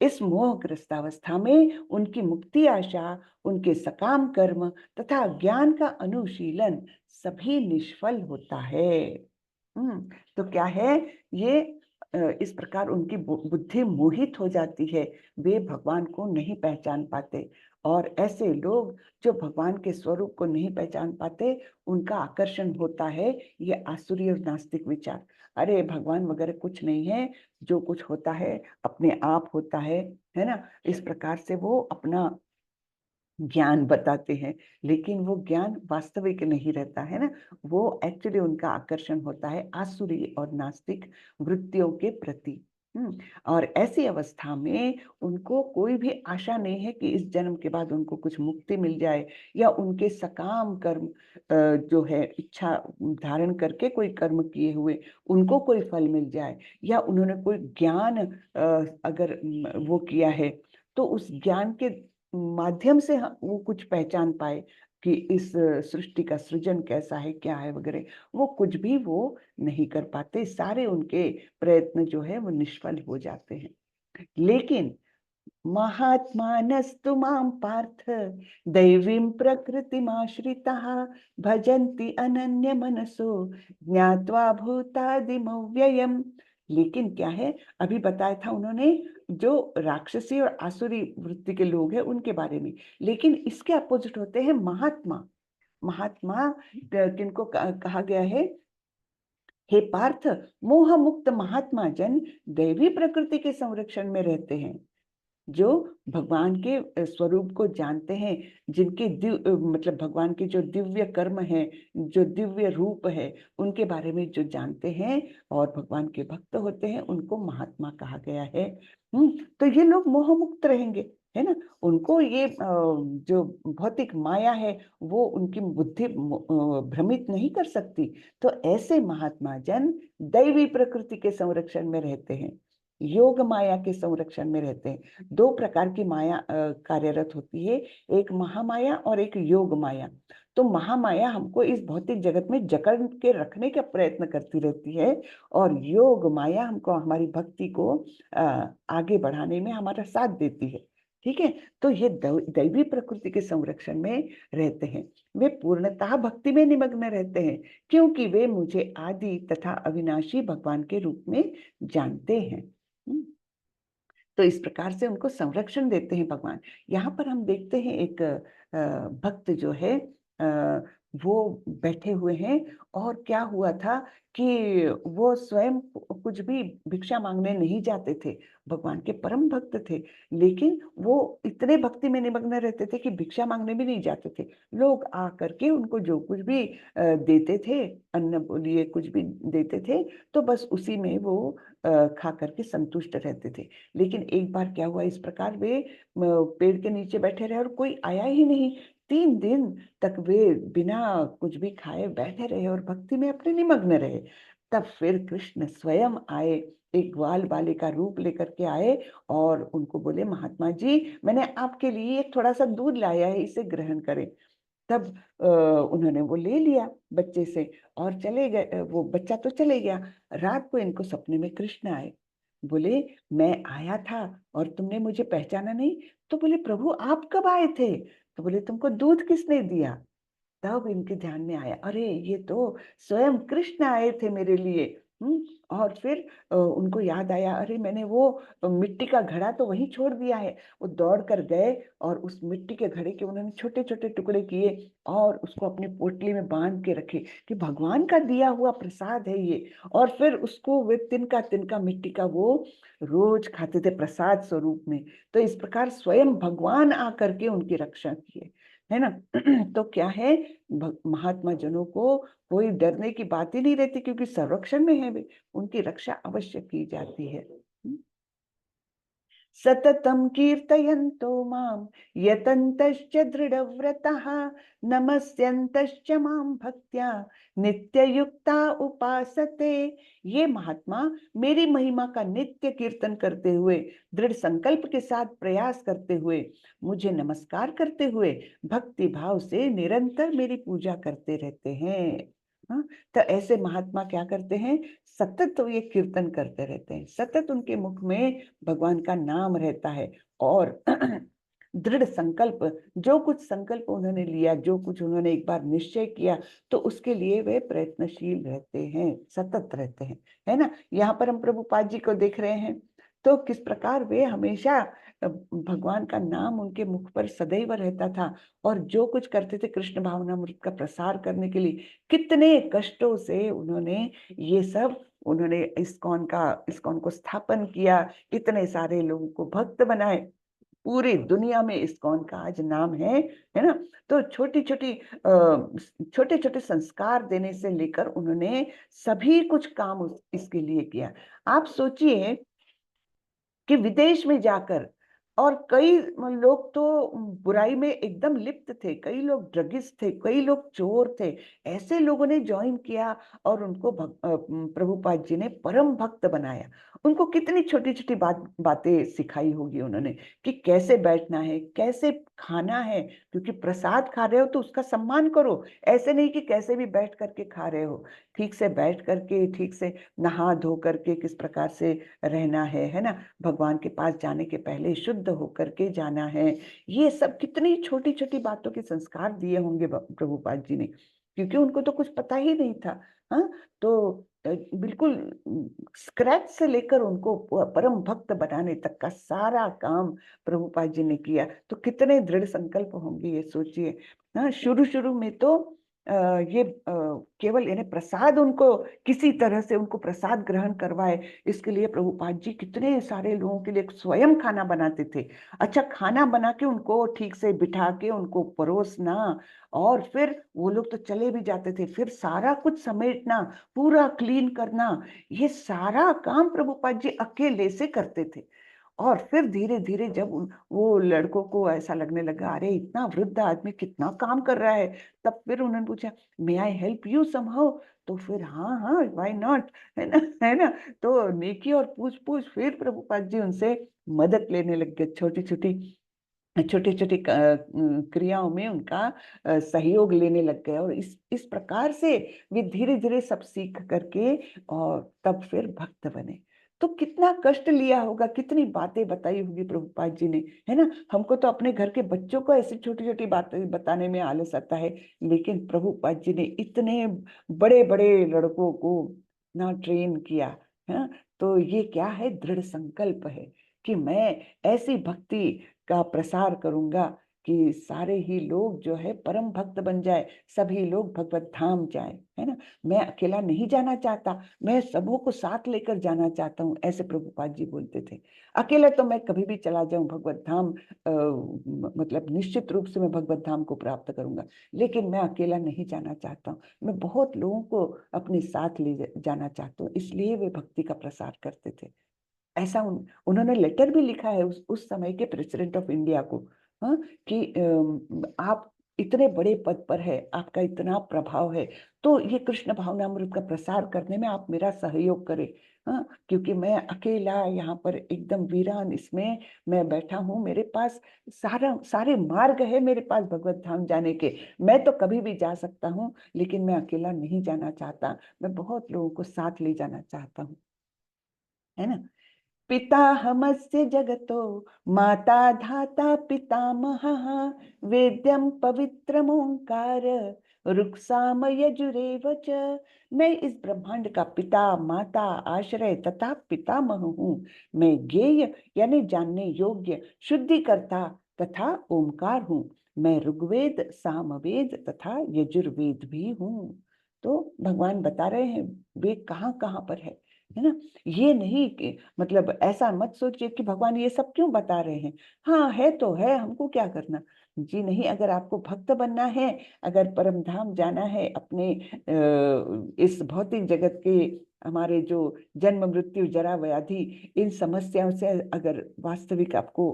इस मोहग्रस्त अवस्था में उनकी मुक्ति आशा, उनके सकाम कर्म तथा ज्ञान का अनुशीलन सभी निष्फल होता है। तो क्या है ये, इस प्रकार उनकी बुद्धि मोहित हो जाती है, वे भगवान को नहीं पहचान पाते। और ऐसे लोग जो भगवान के स्वरूप को नहीं पहचान पाते, उनका आकर्षण होता है ये आसुरी और नास्तिक विचार। अरे भगवान वगैरह कुछ नहीं है, जो कुछ होता है अपने आप होता है ना। इस प्रकार से वो अपना ज्ञान बताते हैं, लेकिन वो ज्ञान वास्तविक नहीं रहता है ना। वो एक्चुअली उनका आकर्षण होता है आसुरी और नास्तिक वृत्तियों के प्रति। और ऐसी अवस्था में उनको कोई भी आशा नहीं है कि इस जन्म के बाद उनको कुछ मुक्ति मिल जाए, या उनके सकाम कर्म जो है इच्छा धारण करके कोई कर्म किए हुए उनको कोई फल मिल जाए, या उन्होंने कोई ज्ञान अगर वो किया है तो उस ज्ञान के माध्यम से वो कुछ पहचान पाए कि इस सृष्टि का सृजन कैसा है, क्या है वगैरह, वो कुछ भी वो नहीं कर पाते। सारे उनके प्रयत्न जो है वो निष्फल हो जाते हैं। लेकिन महात्मानस्तु मां पार्थ दैवीं प्रकृतिमाश्रिताः भजन्ति अनन्य मनसो ज्ञात्वा भूतादिमव्ययम्। लेकिन क्या है, अभी बताया था उन्होंने जो राक्षसी और आसुरी वृत्ति के लोग हैं उनके बारे में, लेकिन इसके अपोजिट होते हैं महात्मा। महात्मा किनको कहा गया है, हे पार्थ, मोह मुक्त महात्मा जन दैवी प्रकृति के संरक्षण में रहते हैं, जो भगवान के स्वरूप को जानते हैं, जिनके मतलब भगवान के जो दिव्य कर्म है, जो दिव्य रूप है, उनके बारे में जो जानते हैं और भगवान के भक्त होते हैं, उनको महात्मा कहा गया है। तो ये लोग मोह मुक्त रहेंगे। है ना? उनको ये जो भौतिक माया है वो उनकी बुद्धि भ्रमित नहीं कर सकती। तो ऐसे महात्मा जन दैवी प्रकृति के संरक्षण में रहते हैं, योग माया के संरक्षण में रहते हैं। दो प्रकार की माया कार्यरत होती है, एक महामाया और एक योग माया। तो महामाया हमको इस भौतिक जगत में जकड़ के रखने का प्रयत्न करती रहती है, और योग माया हमको हमारी भक्ति को आगे बढ़ाने में हमारा साथ देती है। ठीक है, तो ये दैवी प्रकृति के संरक्षण में रहते हैं। वे पूर्णतः भक्ति में निमग्न रहते हैं, क्योंकि वे मुझे आदि तथा अविनाशी भगवान के रूप में जानते हैं। तो इस प्रकार से उनको संरक्षण देते हैं भगवान। यहाँ पर हम देखते हैं एक भक्त जो है वो बैठे हुए हैं, और क्या हुआ था कि वो स्वयं कुछ भी भिक्षा मांगने नहीं जाते थे, भगवान के परम भक्त थे, लेकिन वो इतने भक्ति में निमग्न रहते थे कि भिक्षा मांगने भी नहीं जाते थे। लोग आ करके उनको जो कुछ भी देते थे, अन्न बोलिए कुछ भी देते थे, तो बस उसी में वो खा करके संतुष्ट रहते थे। लेकिन एक बार क्या हुआ, इस प्रकार वे पेड़ के नीचे बैठे रहे और कोई आया ही नहीं। 3 दिन तक वे बिना कुछ भी खाए बैठे रहे और भक्ति में अपने निमग्न रहे। तब फिर कृष्ण स्वयं आए, एक ग्वाल बाले का रूप लेकर के आए, और उनको बोले, महात्मा जी मैंने आपके लिए थोड़ा सा दूध लाया है, इसे ग्रहण करें। तब उन्होंने वो ले लिया बच्चे से और चले गए। वो बच्चा तो चले गया। रात को इनको सपने में कृष्ण आए, बोले, मैं आया था और तुमने मुझे पहचाना नहीं? तो बोले, प्रभु आप कब आए थे? तो बोले, तुमको दूध किसने दिया? तब इनके ध्यान में आया, अरे ये तो स्वयं कृष्ण आए थे मेरे लिए। और फिर उनको याद आया, अरे मैंने वो मिट्टी का घड़ा तो वहीं छोड़ दिया है। वो दौड़ कर गए और उस मिट्टी के घड़े के उन्होंने छोटे छोटे टुकड़े किए और उसको अपनी पोटली में बांध के रखे कि भगवान का दिया हुआ प्रसाद है ये। और फिर उसको वे तिनका तिनका मिट्टी का वो रोज खाते थे प्रसाद स्वरूप में। तो इस प्रकार स्वयं भगवान आकर के उनकी रक्षा किए, है ना? तो क्या है, महात्मा जनों को कोई डरने की बात ही नहीं रहती, क्योंकि संरक्षण में है वे, उनकी रक्षा अवश्य की जाती है। सततं कीर्तयन्तो मां यतन्तश्च दृढव्रतः नमस्यन्तश्च मां भक्त्या नित्ययुक्ता उपासते। ये महात्मा मेरी महिमा का नित्य कीर्तन करते हुए, दृढ़ संकल्प के साथ प्रयास करते हुए, मुझे नमस्कार करते हुए भक्ति भाव से निरंतर मेरी पूजा करते रहते हैं। हाँ, तो ऐसे महात्मा क्या करते हैं, सतत तो ये कीर्तन करते रहते हैं, सतत उनके मुख में भगवान का नाम रहता है। और दृढ़ संकल्प, जो कुछ संकल्प उन्होंने लिया, जो कुछ उन्होंने एक बार निश्चय किया, तो उसके लिए वे प्रयत्नशील रहते हैं, सतत रहते हैं, है ना? यहाँ पर हम प्रभुपाद जी को देख रहे हैं, तो किस प्रकार वे हमेशा भगवान का नाम उनके मुख पर सदैव रहता था। और जो कुछ करते थे कृष्ण भावनामृत का प्रसार करने के लिए, कितने कष्टों से उन्होंने ये सब, उन्होंने इस्कॉन को स्थापन किया, कितने सारे लोगों को भक्त बनाए, पूरी दुनिया में इस्कॉन का आज नाम है ना? तो छोटे छोटे संस्कार देने से लेकर उन्होंने सभी कुछ काम इसके लिए किया। आप सोचिए कि विदेश में जाकर, और कई लोग तो बुराई में एकदम लिप्त थे, कई लोग ड्रगिस्ट थे, कई लोग चोर थे, ऐसे लोगों ने ज्वाइन किया और उनको प्रभुपाद जी ने परम भक्त बनाया। उनको कितनी छोटी छोटी बातें सिखाई होगी उन्होंने, कि कैसे बैठना है, कैसे खाना है, क्योंकि प्रसाद खा रहे हो तो उसका सम्मान करो, ऐसे नहीं कि कैसे भी बैठ करके खा रहे हो। ठीक से बैठ करके, ठीक से नहा धो करके किस प्रकार से रहना है ना? भगवान के पास जाने के पहले शुद्ध होकर के जाना है। ये सब कितनी छोटी छोटी बातों के संस्कार दिए होंगे प्रभुपाद जी ने, क्योंकि उनको तो कुछ पता ही नहीं था। हाँ, तो बिल्कुल स्क्रैच से लेकर उनको परम भक्त बनाने तक का सारा काम प्रभुपाद जी ने किया। तो कितने दृढ़ संकल्प होंगे, ये सोचिए। हाँ, शुरू शुरू में तो ये केवल यानी प्रसाद, उनको किसी तरह से उनको प्रसाद ग्रहण करवाए, इसके लिए प्रभुपाद जी कितने सारे लोगों के लिए स्वयं खाना बनाते थे। अच्छा, खाना बना के उनको ठीक से बिठा के उनको परोसना, और फिर वो लोग तो चले भी जाते थे, फिर सारा कुछ समेटना, पूरा क्लीन करना, ये सारा काम प्रभुपाद जी अकेले से करते थे। और फिर धीरे-धीरे जब वो लड़कों को ऐसा लगने लगा, अरे इतना वृद्ध आदमी कितना काम कर रहा है, तब फिर उन्होंने पूछा, मे आई हेल्प यू समहाउ? तो फिर हाँ, हाँ, व्हाई नॉट? है ना? है ना? तो नेकी और पूछ-पूछ फिर प्रभुपाद जी उनसे मदद लेने लग गए, छोटी-छोटी छोटी-छोटी क्रियाओं में उनका सहयोग लेने लग गए, और इस प्रकार से वे धीरे-धीरे सब सीख करके और तब फिर भक्त बने। तो कितना कष्ट लिया होगा, कितनी बातें बताई होगी प्रभुपाद जी ने, है ना? हमको तो अपने घर के बच्चों को ऐसी छोटी-छोटी बातें बताने में आलस आता है, लेकिन प्रभुपाद जी ने इतने बड़े-बड़े लड़कों को ना ट्रेन किया, हाँ? तो ये क्या है? दृढ़ संकल्प है कि मैं ऐसी भक्ति का प्रसार करूँगा कि सारे ही लोग जो है परम भक्त बन जाए, सभी लोग भगवत धाम जाएँ, है ना? मैं अकेला नहीं जाना चाहता, मैं सबों को साथ लेकर जाना चाहता हूँ, ऐसे प्रभुपाद जी बोलते थे। अकेले तो मैं कभी भी चला जाऊँ भगवत धाम, मतलब निश्चित रूप से मैं भगवत धाम को प्राप्त करूँगा, लेकिन मैं अकेला नहीं जाना चाहता हूँ। मैं बहुत लोगों को अपने साथ ले जाना चाहता हूँ, इसलिए वे भक्ति का प्रसार करते थे। ऐसा उन्होंने लेटर भी लिखा है उस समय के प्रेसिडेंट ऑफ इंडिया को, हाँ, कि आप इतने बड़े पद पर है, आपका इतना प्रभाव है, तो ये कृष्ण भावनामृत का प्रसार करने में आप मेरा सहयोग करें, हाँ, क्योंकि मैं अकेला यहाँ पर एकदम वीरान इसमें मैं बैठा हूँ, मेरे पास सारे मार्ग है मेरे पास भगवत धाम जाने के, मैं तो कभी भी जा सकता हूँ, लेकिन मैं अकेला नहीं जाना चाहता, मैं बहुत लोगों को साथ ले जाना चाहता हूँ, है ना? पिताहमस्य जगतो माता धाता पितामहः वेद्यं पवित्रमोंकार रुक्साम यजुरेव च। मैं इस ब्रह्मांड का पिता, माता, आश्रय तथा पितामह हूँ। मैं ज्ञेय यानी जानने योग्य, शुद्धिकर्ता तथा ओमकार हूँ। मैं ऋग्वेद, सामवेद तथा यजुर्वेद भी हूँ। तो भगवान बता रहे हैं वे कहाँ-कहाँ पर है ना? ये नहीं कि मतलब ऐसा मत सोचिए कि भगवान ये सब क्यों बता रहे हैं। हाँ, है तो है, हमको क्या करना? जी नहीं, अगर आपको भक्त बनना है, अगर परम धाम जाना है, अपने इस भौतिक जगत के हमारे जो जन्म, मृत्यु, जरा, व्याधि इन समस्याओं से अगर वास्तविक आपको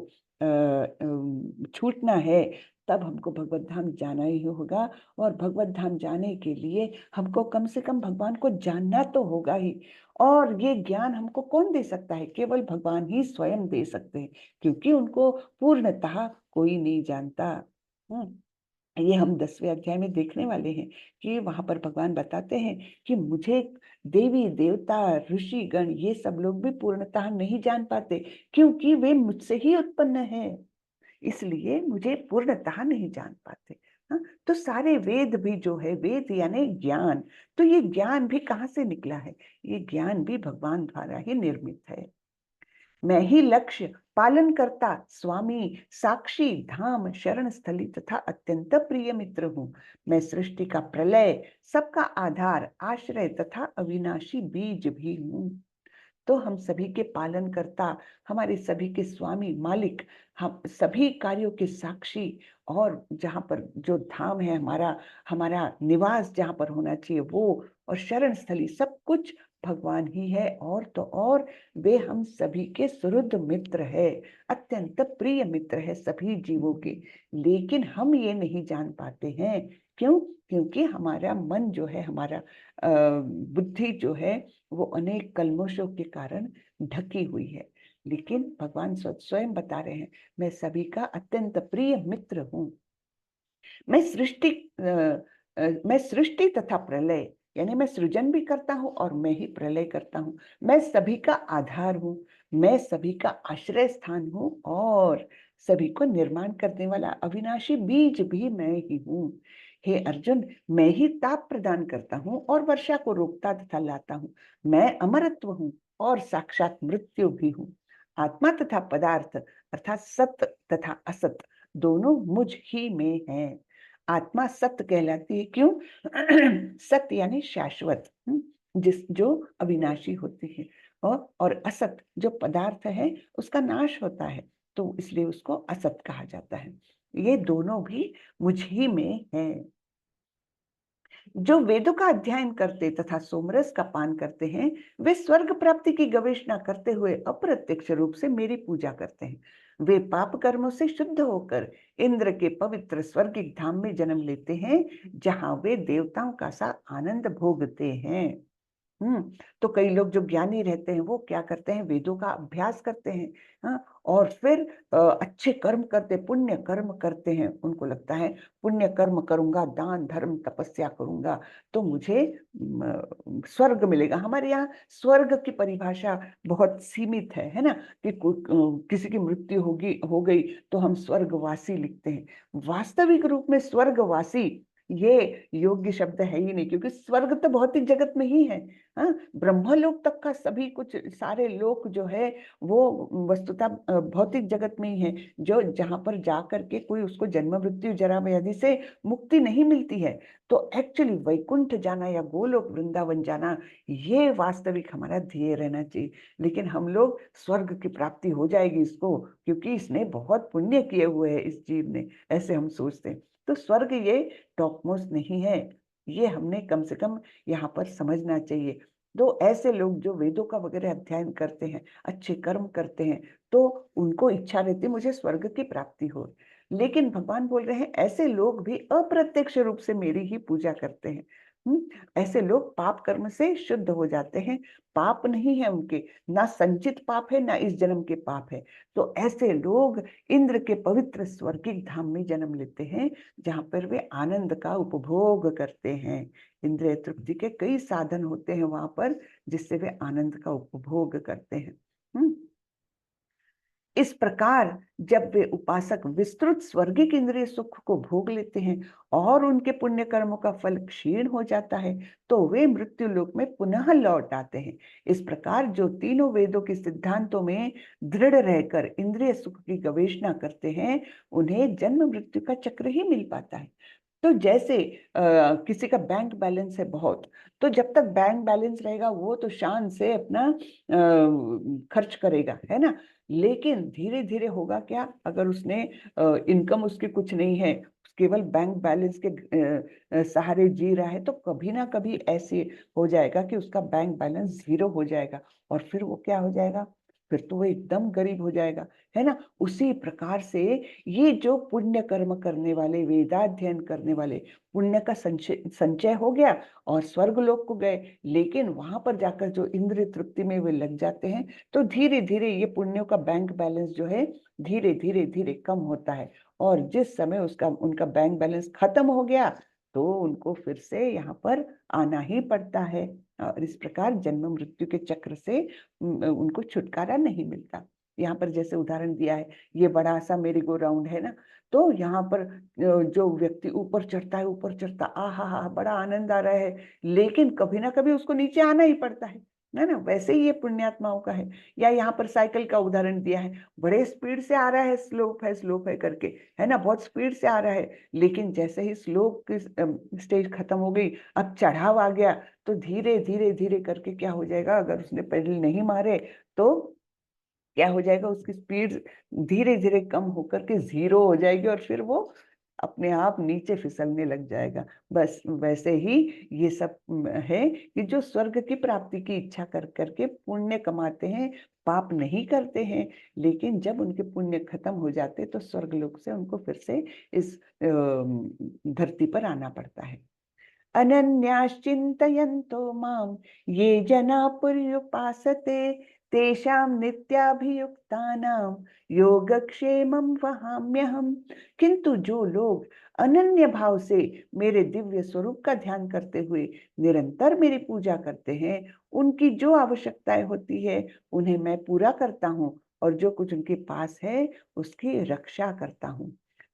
छूटना है, तब हमको भगवत धाम जाना ही होगा, और भगवत धाम जाने के लिए हमको कम से कम भगवान को जानना तो होगा ही। और ये ज्ञान हमको कौन दे सकता है? केवल भगवान ही स्वयं दे सकते हैं, क्योंकि उनको पूर्णतः कोई नहीं जानता। हुँ। ये हम 10वें अध्याय में देखने वाले हैं कि वहाँ पर भगवान बताते हैं कि मुझे देवी-देवता, ऋषिगण ये सब लोग भी पूर्णतः नहीं जान पाते, क्योंकि वे मुझसे ही उत्पन्न हैं। इसलिए मुझे पूर्णतः नहीं जान पाते। हाँ, तो सारे वेद भी जो है, वेद यानी ज्ञान, तो ये ज्ञान भी कहाँ से निकला है? ये ज्ञान भी भगवान द्वारा ही निर्मित है। मैं ही लक्ष्य, पालनकर्ता, स्वामी, साक्षी, धाम, शरण स्थली तथा अत्यंत प्रिय मित्र हूँ। मैं सृष्टि का प्रलय, सबका आधार, आश्रय तथा अविनाशी बीज भी हूँ। तो हम सभी के पालनकर्ता, हमारे सभी के स्वामी, मालिक, हम सभी कार्यों के साक्षी, और जहाँ पर जो धाम है हमारा, हमारा निवास जहाँ पर होना चाहिए वो, और शरण स्थली सब कुछ भगवान ही है, और तो और वे हम सभी के सुहृद मित्र है, अत्यंत प्रिय मित्र है सभी जीवों के। लेकिन हम ये नहीं जान पाते हैं, क्यों? क्योंकि हमारा मन जो है, हमारा बुद्धि जो है, वो अनेक कल्मशों के कारण ढकी हुई है। लेकिन भगवान स्वयं बता रहे हैं, मैं सभी का अत्यंत प्रिय मित्र हूँ। मैं मैं सृष्टि तथा प्रलय, यानी मैं सृजन भी करता हूँ और मैं ही प्रलय करता हूँ। मैं सभी का आधार हूँ, मैं सभी का आश्रय स्थान हूँ, और सभी को निर्माण करने वाला अविनाशी बीज भी मैं ही हूँ। हे अर्जुन, मैं ही ताप प्रदान करता हूँ और वर्षा को रोकता तथा लाता हूँ। मैं अमरत्व हूँ और साक्षात मृत्यु भी हूँ। आत्मा तथा पदार्थ अर्थात सत्य तथा असत दोनों मुझ ही में हैं। आत्मा सत्य कहलाती है, क्यों? सत्य यानी शाश्वत, जिस जो अविनाशी होती है, और असत जो पदार्थ है उसका नाश होता है, तो इसलिए उसको असत कहा जाता है। ये दोनों भी मुझ ही में है। जो वेदों का अध्ययन करते तथा सोमरस का पान करते हैं, वे स्वर्ग प्राप्ति की गवेषणा करते हुए अप्रत्यक्ष रूप से मेरी पूजा करते हैं। वे पाप कर्मों से शुद्ध होकर इंद्र के पवित्र स्वर्गिक धाम में जन्म लेते हैं, जहां वे देवताओं का सा आनंद भोगते हैं। तो कई लोग जो ज्ञानी रहते हैं वो क्या करते हैं, वेदों का अभ्यास करते हैं। हाँ, और फिर अच्छे कर्म करते, पुण्य कर्म करते हैं। उनको लगता है पुण्य कर्म करूंगा, दान धर्म तपस्या करूंगा तो मुझे स्वर्ग मिलेगा। हमारे यहाँ स्वर्ग की परिभाषा बहुत सीमित है ना, कि किसी की मृत्यु हो गई तो हम स्वर्गवासी लिखते हैं। वास्तविक रूप में स्वर्गवासी ये योग्य शब्द है ही नहीं, क्योंकि स्वर्ग तो भौतिक जगत में ही है। हाँ, ब्रह्मलोक तक का सभी कुछ, सारे लोक जो है वो वस्तुतः भौतिक जगत में ही है, जो जहां पर जा करके कोई उसको जन्म मृत्यु जरा व्याधि से मुक्ति नहीं मिलती है। तो एक्चुअली वैकुंठ जाना या गोलोक वृंदावन जाना, ये वास्तविक हमारा ध्येय रहना चाहिए। लेकिन हम लोग स्वर्ग की प्राप्ति हो जाएगी इसको, क्योंकि इसने बहुत पुण्य किए हुए हैं इस जीव ने, ऐसे हम सोचते हैं। तो स्वर्ग ये टॉपमोस्ट नहीं है, ये हमने कम से कम यहाँ पर समझना चाहिए। तो ऐसे लोग जो वेदों का वगैरह अध्ययन करते हैं, अच्छे कर्म करते हैं, तो उनको इच्छा रहती है मुझे स्वर्ग की प्राप्ति हो। लेकिन भगवान बोल रहे हैं ऐसे लोग भी अप्रत्यक्ष रूप से मेरी ही पूजा करते हैं। ऐसे लोग पाप कर्म से शुद्ध हो जाते हैं। पाप नहीं है उनके, ना संचित पाप है ना इस जन्म के पाप है। तो ऐसे लोग इंद्र के पवित्र स्वर्गिक धाम में जन्म लेते हैं, जहां पर वे आनंद का उपभोग करते हैं। इंद्रिय तृप्ति के कई साधन होते हैं वहां पर, जिससे वे आनंद का उपभोग करते हैं। इस प्रकार जब वे उपासक विस्तृत स्वर्गिक इंद्रिय सुख को भोग लेते हैं और उनके पुण्य कर्मों का फल क्षीण हो जाता है, तो वे मृत्यु लोक में पुनः लौट आते हैं। इस प्रकार जो तीनों वेदों के सिद्धांतों में दृढ़ रहकर इंद्रिय सुख की गवेषणा करते हैं, उन्हें जन्म मृत्यु का चक्र ही मिल पाता है। तो जैसे किसी का बैंक बैलेंस है बहुत, तो जब तक बैंक बैलेंस रहेगा वो तो शान से अपना खर्च करेगा, है ना। लेकिन धीरे धीरे होगा क्या, अगर उसने इनकम उसकी कुछ नहीं है, केवल बैंक बैलेंस के सहारे जी रहा है, तो कभी ना कभी ऐसे हो जाएगा कि उसका बैंक बैलेंस 0 हो जाएगा। और फिर वो क्या हो जाएगा, फिर तो वो एकदम गरीब हो जाएगा, है ना। उसी प्रकार से ये जो पुण्य कर्म करने वाले, वेदाध्ययन करने वाले, पुण्य का संचय हो गया और स्वर्ग लोक को गए, लेकिन वहां पर जाकर जो इंद्रिय तृप्ति में वे लग जाते हैं, तो धीरे धीरे ये पुण्यों का बैंक बैलेंस जो है धीरे धीरे धीरे कम होता है। और जिस समय उसका उनका बैंक बैलेंस खत्म हो गया, तो उनको फिर से यहाँ पर आना ही पड़ता है। और इस प्रकार जन्म मृत्यु के चक्र से उनको छुटकारा नहीं मिलता। यहाँ पर जैसे उदाहरण दिया है, ये बड़ा सा मेरी गो राउंड है ना, तो यहाँ पर जो व्यक्ति ऊपर चढ़ता है, ऊपर चढ़ता, आहा हा, बड़ा आनंद आ रहा है, लेकिन कभी ना कभी उसको नीचे आना ही पड़ता है ना। वैसे ही ये पुण्यात्माओं का है। या यहाँ पर साइकिल का उदाहरण दिया है, बड़े स्पीड से आ रहा है, स्लोप है करके, है ना, बहुत स्पीड से आ रहा है, लेकिन जैसे ही स्लोप की स्टेज खत्म हो गई, अब चढ़ाव आ गया, तो धीरे धीरे धीरे करके क्या हो जाएगा, अगर उसने पेडल नहीं मारे तो क्या हो जाएगा, उसकी स्पीड धीरे धीरे कम होकर के 0 हो जाएगी और फिर वो अपने आप नीचे फिसलने लग जाएगा। बस वैसे ही ये सब है कि जो स्वर्ग की प्राप्ति की इच्छा कर करके पुण्य कमाते हैं, पाप नहीं करते हैं, लेकिन जब उनके पुण्य खत्म हो जाते तो स्वर्ग लोक से उनको फिर से इस धरती पर आना पड़ता है। अनन्याश्चिन्तयन्तो मां ये जना पर्युपासते तेषां नित्याभियुक्तानां योगक्षेमं वहाम्यहम्। किंतु जो लोग अनन्य भाव से मेरे दिव्य स्वरूप का ध्यान करते हुए निरंतर मेरी पूजा करते हैं, उनकी जो आवश्यकताएं होती है उन्हें मैं पूरा करता हूँ, और जो कुछ उनके पास है उसकी रक्षा करता हूँ।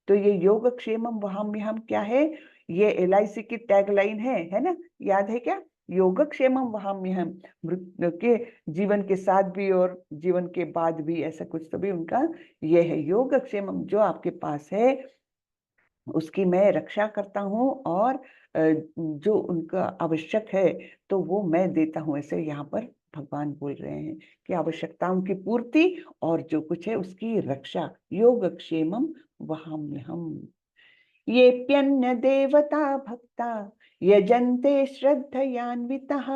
तो ये योगक्षेमम वहाम्यहम् क्या है, ये LIC की टैगलाइन है ना, याद है क्या, योगक्षेमम वहाम्यहम्। मृत्यु के जीवन के साथ भी और जीवन के बाद भी, ऐसा कुछ तो भी उनका ये है, योगक्षेमम, जो आपके पास है उसकी मैं रक्षा करता हूँ, और जो उनका आवश्यक है तो वो मैं देता हूँ। ऐसे यहाँ पर भगवान बोल रहे हैं कि आवश्यकताओं की पूर्ति और जो कुछ है उसकी रक्षा, योगक्षेमम वहाम्यहम्। येऽप्यन्य देवता भक्ता यजन्ते श्रद्धयान्वितः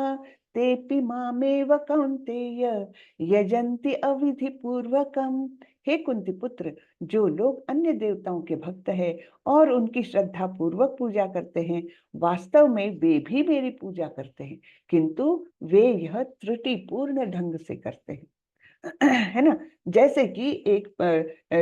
तेऽपि मामेव कौन्तेय यजन्ति अविधि पूर्वकम। हे कुंती पुत्र, जो लोग अन्य देवताओं के भक्त हैं और उनकी श्रद्धा पूर्वक पूजा करते हैं, वास्तव में वे भी मेरी पूजा करते हैं, किंतु वे यह त्रुटिपूर्ण ढंग से करते हैं। है ना। जैसे कि एक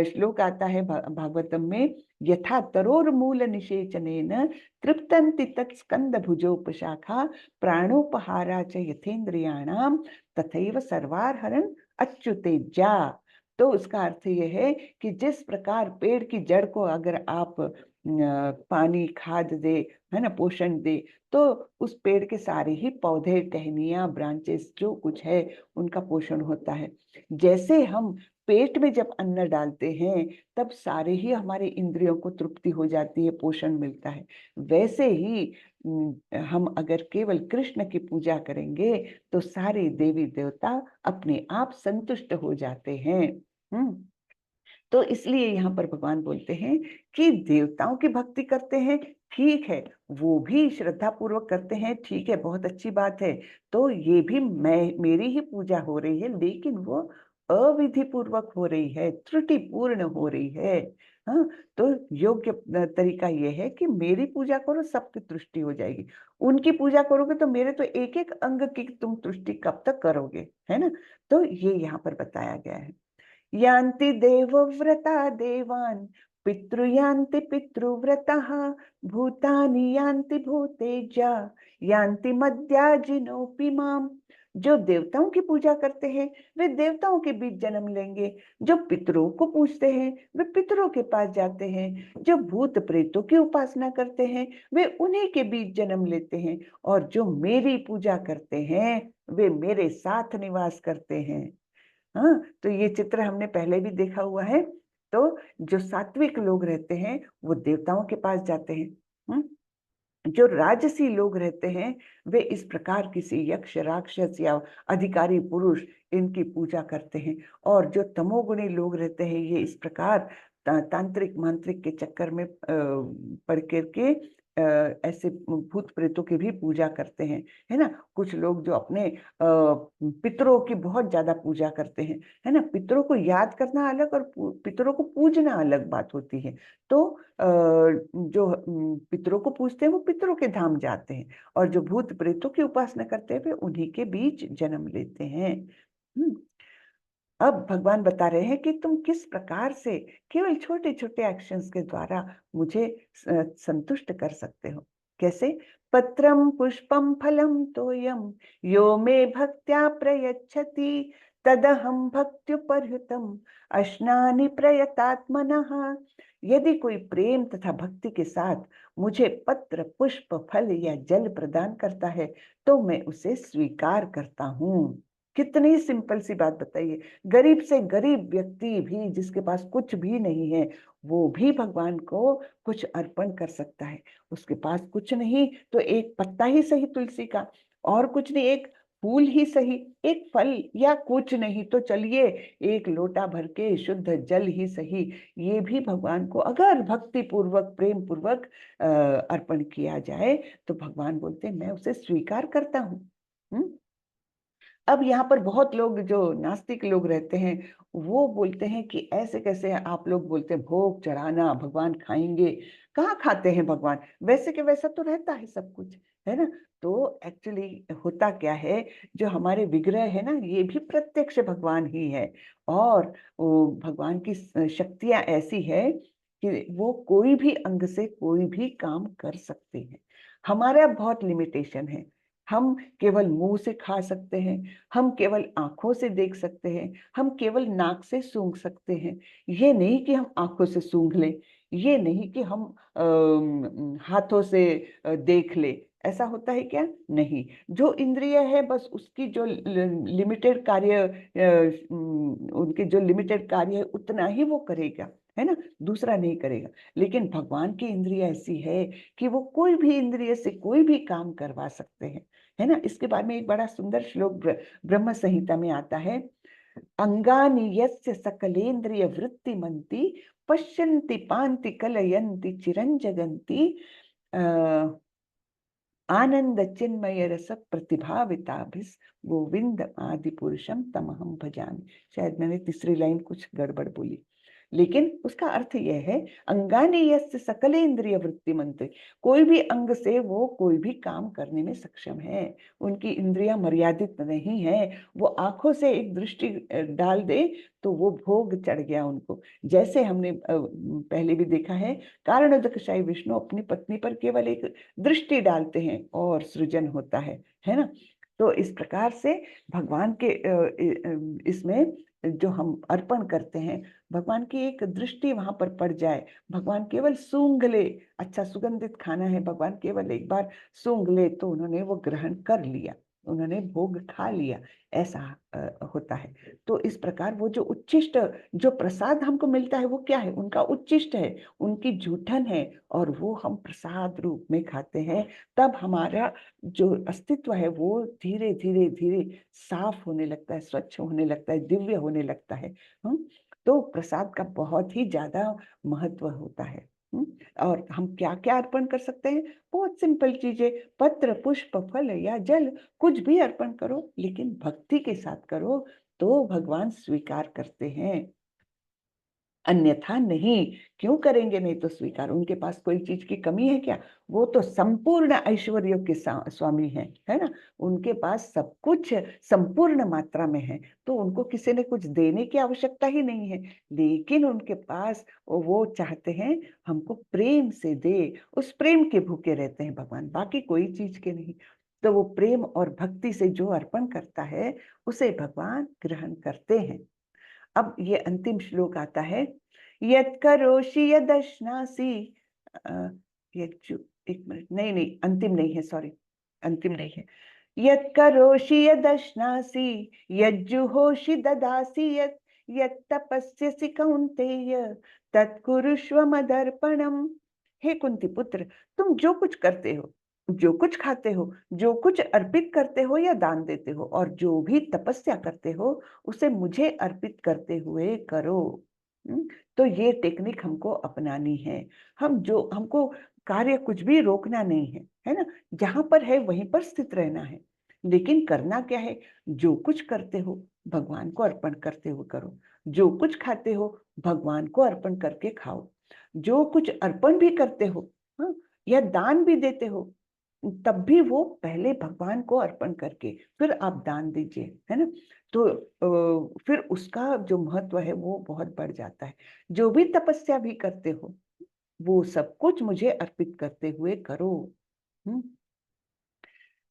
श्लोक आता है भागवतम में, यथा तरोर मूल निषेचनेन तृप्तन्ति तत्स्कंद भुजोपशाखा प्राणोपहारा च यथेन्द्रियाणाम तथैव सर्वारहरन अच्युतेज्या। तो उसका अर्थ यह है कि जिस प्रकार पेड़ की जड़ को अगर आप पानी खाद दे, है ना, पोषण दे, तो उस पेड़ के सारे ही पौधे, टहनियां, ब्रांचेस जो कुछ है उनका पोषण होता है। जैसे हम पेट में जब अन्न डालते हैं तब सारे ही हमारे इंद्रियों को तृप्ति हो जाती है, पोषण मिलता है। वैसे ही हम अगर केवल कृष्ण की पूजा करेंगे तो सारे देवी देवता अपने आप संतुष्ट हो जाते हैं। तो इसलिए यहाँ पर भगवान बोलते हैं कि देवताओं की भक्ति करते हैं, ठीक है, वो भी श्रद्धा पूर्वक करते हैं, ठीक है, बहुत अच्छी बात है। तो ये भी मेरी ही पूजा हो रही है, लेकिन वो अविधि पूर्वक हो रही है, त्रुटिपूर्ण हो रही है। हाँ, तो योग्य तरीका ये है कि मेरी पूजा करो, सबकी तुष्टि हो जाएगी। उनकी पूजा करोगे तो मेरे तो एक एक अंग की तुम तुष्टि कब तक करोगे, है ना। तो ये यहाँ पर बताया गया है। यान्ति देवव्रता देवान् पितृयान्ति पितृव्रतः भूतानि यान्ति भूतेजा यान्ति मद्याजिनोऽपि माम्। जो देवताओं की पूजा करते हैं वे देवताओं के बीच जन्म लेंगे, जो पितरों को पूजते हैं वे पितरों के पास जाते हैं, जो भूत प्रेतों की उपासना करते हैं वे उन्हीं के बीच जन्म लेते हैं, और जो मेरी पूजा करते हैं वे मेरे साथ निवास करते हैं। हाँ, तो ये चित्र हमने पहले भी देखा हुआ है। तो जो सात्विक लोग रहते हैं वो देवताओं के पास जाते हैं। जो राजसी लोग रहते हैं वे इस प्रकार किसी यक्ष, राक्षस या अधिकारी पुरुष इनकी पूजा करते हैं, और जो तमोगुणी लोग रहते हैं ये इस प्रकार तांत्रिक मांत्रिक के चक्कर में पड़ करके ऐसे भूत प्रेतों की भी पूजा करते हैं, है ना। कुछ लोग जो अपने पितरों की बहुत ज्यादा पूजा करते हैं, है ना। पितरों को याद करना अलग और पितरों को पूजना अलग बात होती है। तो जो पितरों को पूजते हैं वो पितरों के धाम जाते हैं, और जो भूत प्रेतों की उपासना करते हैं वे उन्हीं के बीच जन्म लेते हैं। अब भगवान बता रहे हैं कि तुम किस प्रकार से केवल छोटे छोटे एक्शंस के द्वारा मुझे संतुष्ट कर सकते हो। कैसे? पत्रम पुष्पम फलम तोयम यो मे भक्त्या प्रयच्छति तदहम भक्त्युपर्युतम अश्नानि प्रयतात्मनः। यदि कोई प्रेम तथा भक्ति के साथ मुझे पत्र, पुष्प, फल या जल प्रदान करता है तो मैं उसे स्वीकार करता हूँ। कितनी सिंपल सी बात बताइए। गरीब से गरीब व्यक्ति भी जिसके पास कुछ भी नहीं है वो भी भगवान को कुछ अर्पण कर सकता है। उसके पास कुछ नहीं तो एक पत्ता ही सही तुलसी का, और कुछ नहीं, एक फूल ही सही, एक फल, या कुछ नहीं तो चलिए एक लोटा भर के शुद्ध जल ही सही, ये भी भगवान को अगर भक्ति पूर्वक, प्रेम पूर्वक अर्पण किया जाए तो भगवान बोलते हैं मैं उसे स्वीकार करता हूँ। अब यहाँ पर बहुत लोग जो नास्तिक लोग रहते हैं वो बोलते हैं कि ऐसे कैसे आप लोग बोलते हैं भोग चढ़ाना, भगवान खाएंगे। कहाँ खाते हैं भगवान, वैसे के वैसा तो रहता है सब कुछ, है ना। तो एक्चुअली होता क्या है, जो हमारे विग्रह है ना ये भी प्रत्यक्ष भगवान ही है, और भगवान की शक्तियां ऐसी है कि वो कोई भी अंग से कोई भी काम कर सकते हैं। हमारा बहुत लिमिटेशन है। हम केवल मुंह से खा सकते हैं, हम केवल आंखों से देख सकते हैं, हम केवल नाक से सूंघ सकते हैं। ये नहीं कि हम आंखों से सूंघ लें, ये नहीं कि हम हाथों से देख ले। ऐसा होता है क्या? नहीं। जो इंद्रिय है बस उसकी जो लिमिटेड कार्य, उनके जो लिमिटेड कार्य है उतना ही वो करेगा, है ना, दूसरा नहीं करेगा। लेकिन भगवान की इंद्रिय ऐसी है कि वो कोई भी इंद्रिय से कोई भी काम करवा सकते हैं, है ना। इसके बारे में एक बड़ा सुंदर श्लोक ब्रह्म संहिता में आता है। अंगानि यस्य सकलेन्द्रिय वृत्तिमन्ति पश्यन्ति पान्ति कलयन्ति चिरंजगन्ति आनंद चिन्मय रस प्रतिभाविताभिस गोविंद आदि पुरुषम तमहम भजामि। शायद मैंने तीसरी लाइन कुछ गड़बड़ बोली, लेकिन उसका अर्थ यह है अंगानि यस्य सकलेन्द्रिय वृत्तिमन्ति, कोई भी अंग से वो कोई भी काम करने में सक्षम है, उनकी इंद्रियां मर्यादित नहीं है। वो आंखों से एक दृष्टि डाल दे तो वो भोग चढ़ गया उनको। जैसे हमने पहले भी देखा है, कारणोदकशाही विष्णु अपनी पत्नी पर केवल एक दृष्टि डालते हैं और सृजन होता है ना। तो इस प्रकार से भगवान के इसमें जो हम अर्पण करते हैं, भगवान की एक दृष्टि वहां पर पड़ जाए, भगवान केवल सूंघ ले, अच्छा सुगंधित खाना है, भगवान केवल एक बार सूंघ ले तो उन्होंने वो ग्रहण कर लिया, उन्होंने भोग खा लिया, ऐसा होता है। तो इस प्रकार वो जो उच्छिष्ट जो प्रसाद हमको मिलता है वो क्या है, उनका उच्छिष्ट है, उनकी जूठन है, और वो हम प्रसाद रूप में खाते हैं। तब हमारा जो अस्तित्व है वो धीरे धीरे धीरे साफ होने लगता है, स्वच्छ होने लगता है, दिव्य होने लगता है। तो प्रसाद का बहुत ही ज्यादा महत्व होता है। और हम क्या क्या अर्पण कर सकते हैं, बहुत सिंपल चीजें, पत्र पुष्प फल या जल, कुछ भी अर्पण करो, लेकिन भक्ति के साथ करो तो भगवान स्वीकार करते हैं, अन्यथा नहीं। क्यों करेंगे नहीं तो स्वीकार, उनके पास कोई चीज की कमी है क्या? वो तो संपूर्ण ऐश्वर्यों के स्वामी हैं, है ना। उनके पास सब कुछ संपूर्ण मात्रा में है, तो उनको किसी ने कुछ देने की आवश्यकता ही नहीं है। लेकिन उनके पास वो चाहते हैं हमको प्रेम से दे, उस प्रेम के भूखे रहते हैं भगवान, बाकी कोई चीज के नहीं। तो वो प्रेम और भक्ति से जो अर्पण करता है उसे भगवान ग्रहण करते हैं। अब ये अंतिम श्लोक आता है, यत् करोषि यदश्नासि, एक मिनट, नहीं नहीं अंतिम नहीं है, सॉरी अंतिम नहीं है। यत् करोषि यदश्नासि यज्जुहोषि ददासि यत् तपस्यसि कौन्तेय तत्कुरुष्व मदर्पणम्। हे कुंती पुत्र, तुम जो कुछ करते हो, जो कुछ खाते हो, जो कुछ अर्पित करते हो या दान देते हो, और जो भी तपस्या करते हो उसे मुझे अर्पित करते हुए करो। तो ये टेक्निक हमको अपनानी है। हमको कार्य कुछ भी रोकना नहीं है ना, जहां पर है वहीं पर स्थित रहना है। लेकिन करना क्या है, जो कुछ करते हो भगवान को अर्पण करते हुए करो, जो कुछ खाते हो भगवान को अर्पण करके खाओ, जो कुछ अर्पण भी करते हो, हाँ, या दान भी देते हो, तब भी वो पहले भगवान को अर्पण करके फिर आप दान दीजिए, है ना। तो फिर उसका जो महत्व है वो बहुत बढ़ जाता है। जो भी तपस्या भी करते हो वो सब कुछ मुझे अर्पित करते हुए करो।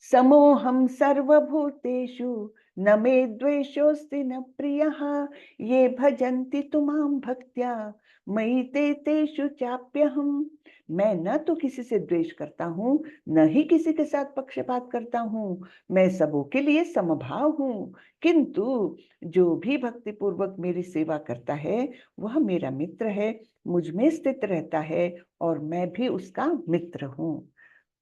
समोहम सर्वभूतेषु न मे द्वेषोऽस्ति न प्रियः ये भजन्ति तु मां भक्त्या मयि ते तेषु चाप्यहम्। मैं न तो किसी से द्वेष करता हूँ, न ही किसी के साथ पक्षपात करता हूँ, मैं सबों के लिए समभाव हूँ। किंतु जो भी भक्ति पूर्वक मेरी सेवा करता है वह मेरा मित्र है, मुझ में स्थित रहता है, और मैं भी उसका मित्र हूँ।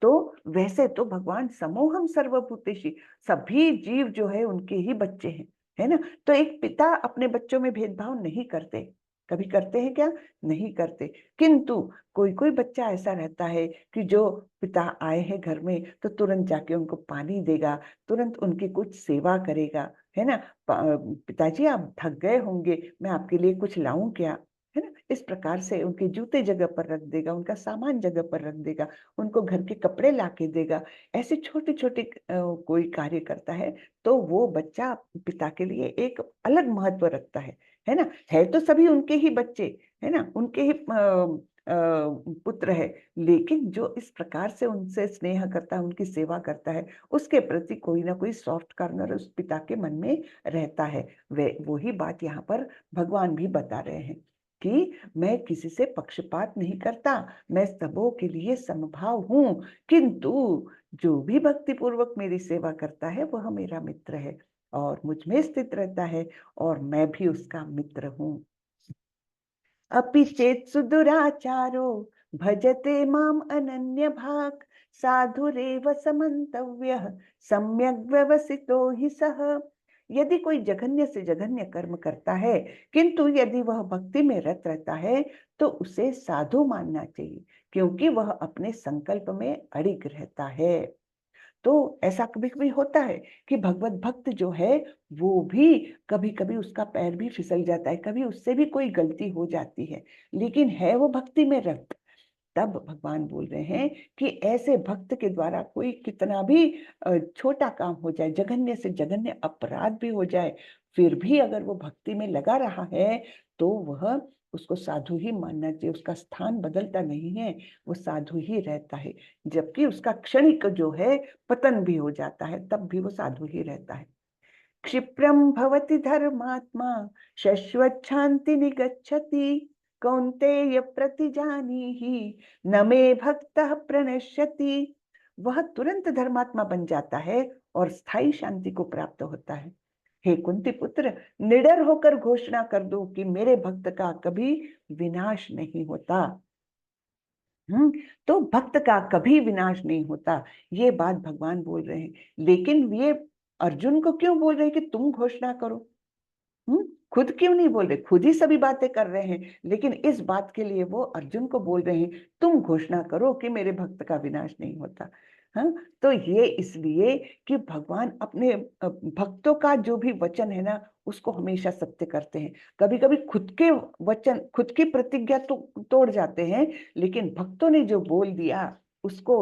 तो वैसे तो भगवान समोहम सर्वभूतेषु, सभी जीव जो है उनके ही बच्चे हैं, है ना। तो एक पिता अपने बच्चों में भेदभाव नहीं करते, कभी करते हैं क्या? नहीं करते। किंतु कोई कोई बच्चा ऐसा रहता है कि जो पिता आए हैं घर में तो तुरंत जाके उनको पानी देगा, तुरंत उनकी कुछ सेवा करेगा, है ना। पिताजी आप थक गए होंगे, मैं आपके लिए कुछ लाऊं क्या, है ना। इस प्रकार से उनके जूते जगह पर रख देगा, उनका सामान जगह पर रख देगा, उनको घर के कपड़े ला के देगा। ऐसे छोटे छोटे कोई कार्य करता है तो वो बच्चा पिता के लिए एक अलग महत्व रखता है ना। है तो सभी उनके ही बच्चे, है ना, उनके ही पुत्र है, लेकिन जो इस प्रकार से उनसे स्नेह करता है, उनकी सेवा करता है, उसके प्रति कोई ना कोई सॉफ्ट कॉर्नर उस पिता के मन में रहता है। वे वही बात यहाँ पर भगवान भी बता रहे हैं कि मैं किसी से पक्षपात नहीं करता, मैं सबों के लिए समभाव हूं, किंतु जो भी भक्ति पूर्वक मेरी सेवा करता है वह मेरा मित्र है और मुझ में स्थित रहता है, और मैं भी उसका मित्र हूँ। अपि चेत् सुदुराचारो भजते माम अनन्य भाग साधुरेव समन्तव्यः सम्यग् व्यवसितो हि सः यदि कोई जघन्य से जघन्य कर्म करता है, किंतु यदि वह भक्ति में रत रहता है तो उसे साधु मानना चाहिए, क्योंकि वह अपने संकल्प में अड़िग रहता है। तो ऐसा कभी कभी होता है कि भगवत भक्त जो है वो भी कभी कभी उसका पैर भी फिसल जाता है, कभी उससे भी कोई गलती हो जाती है, लेकिन है वो भक्ति में रत। तब भगवान बोल रहे हैं कि ऐसे भक्त के द्वारा कोई कितना भी छोटा काम हो जाए, जघन्य से जघन्य अपराध भी हो जाए, फिर भी अगर वो भक्ति में लगा रहा है तो वह उसको साधु ही मानना चाहिए। उसका स्थान बदलता नहीं है, वो साधु ही रहता है। जबकि उसका क्षणिक जो है पतन भी हो जाता है, तब भी वो साधु ही रहता है। क्षिप्रम भवति धर्मात्मा शश्वत शांति निगच्छति, कौन्तेय प्रतिजानीहि न मे भक्तः प्रणश्यति। वह तुरंत धर्मात्मा बन जाता है और स्थायी शांति को प्राप्त होता है। हे कुंती पुत्र, निडर होकर घोषणा कर दो कि मेरे भक्त का कभी विनाश नहीं होता। तो भक्त का कभी विनाश नहीं होता, ये बात भगवान बोल रहे हैं। लेकिन ये अर्जुन को क्यों बोल रहे हैं कि तुम घोषणा करो? खुद क्यों नहीं बोल रहे? खुद ही सभी बातें कर रहे हैं, लेकिन इस बात के लिए वो अर्जुन को बोल रहे हैं तुम घोषणा करो कि मेरे भक्त का विनाश नहीं होता। हाँ, तो ये इसलिए कि भगवान अपने भक्तों का जो भी वचन है ना उसको हमेशा सत्य करते हैं। कभी कभी खुद के वचन, खुद की प्रतिज्ञा तो तोड़ जाते हैं, लेकिन भक्तों ने जो बोल दिया उसको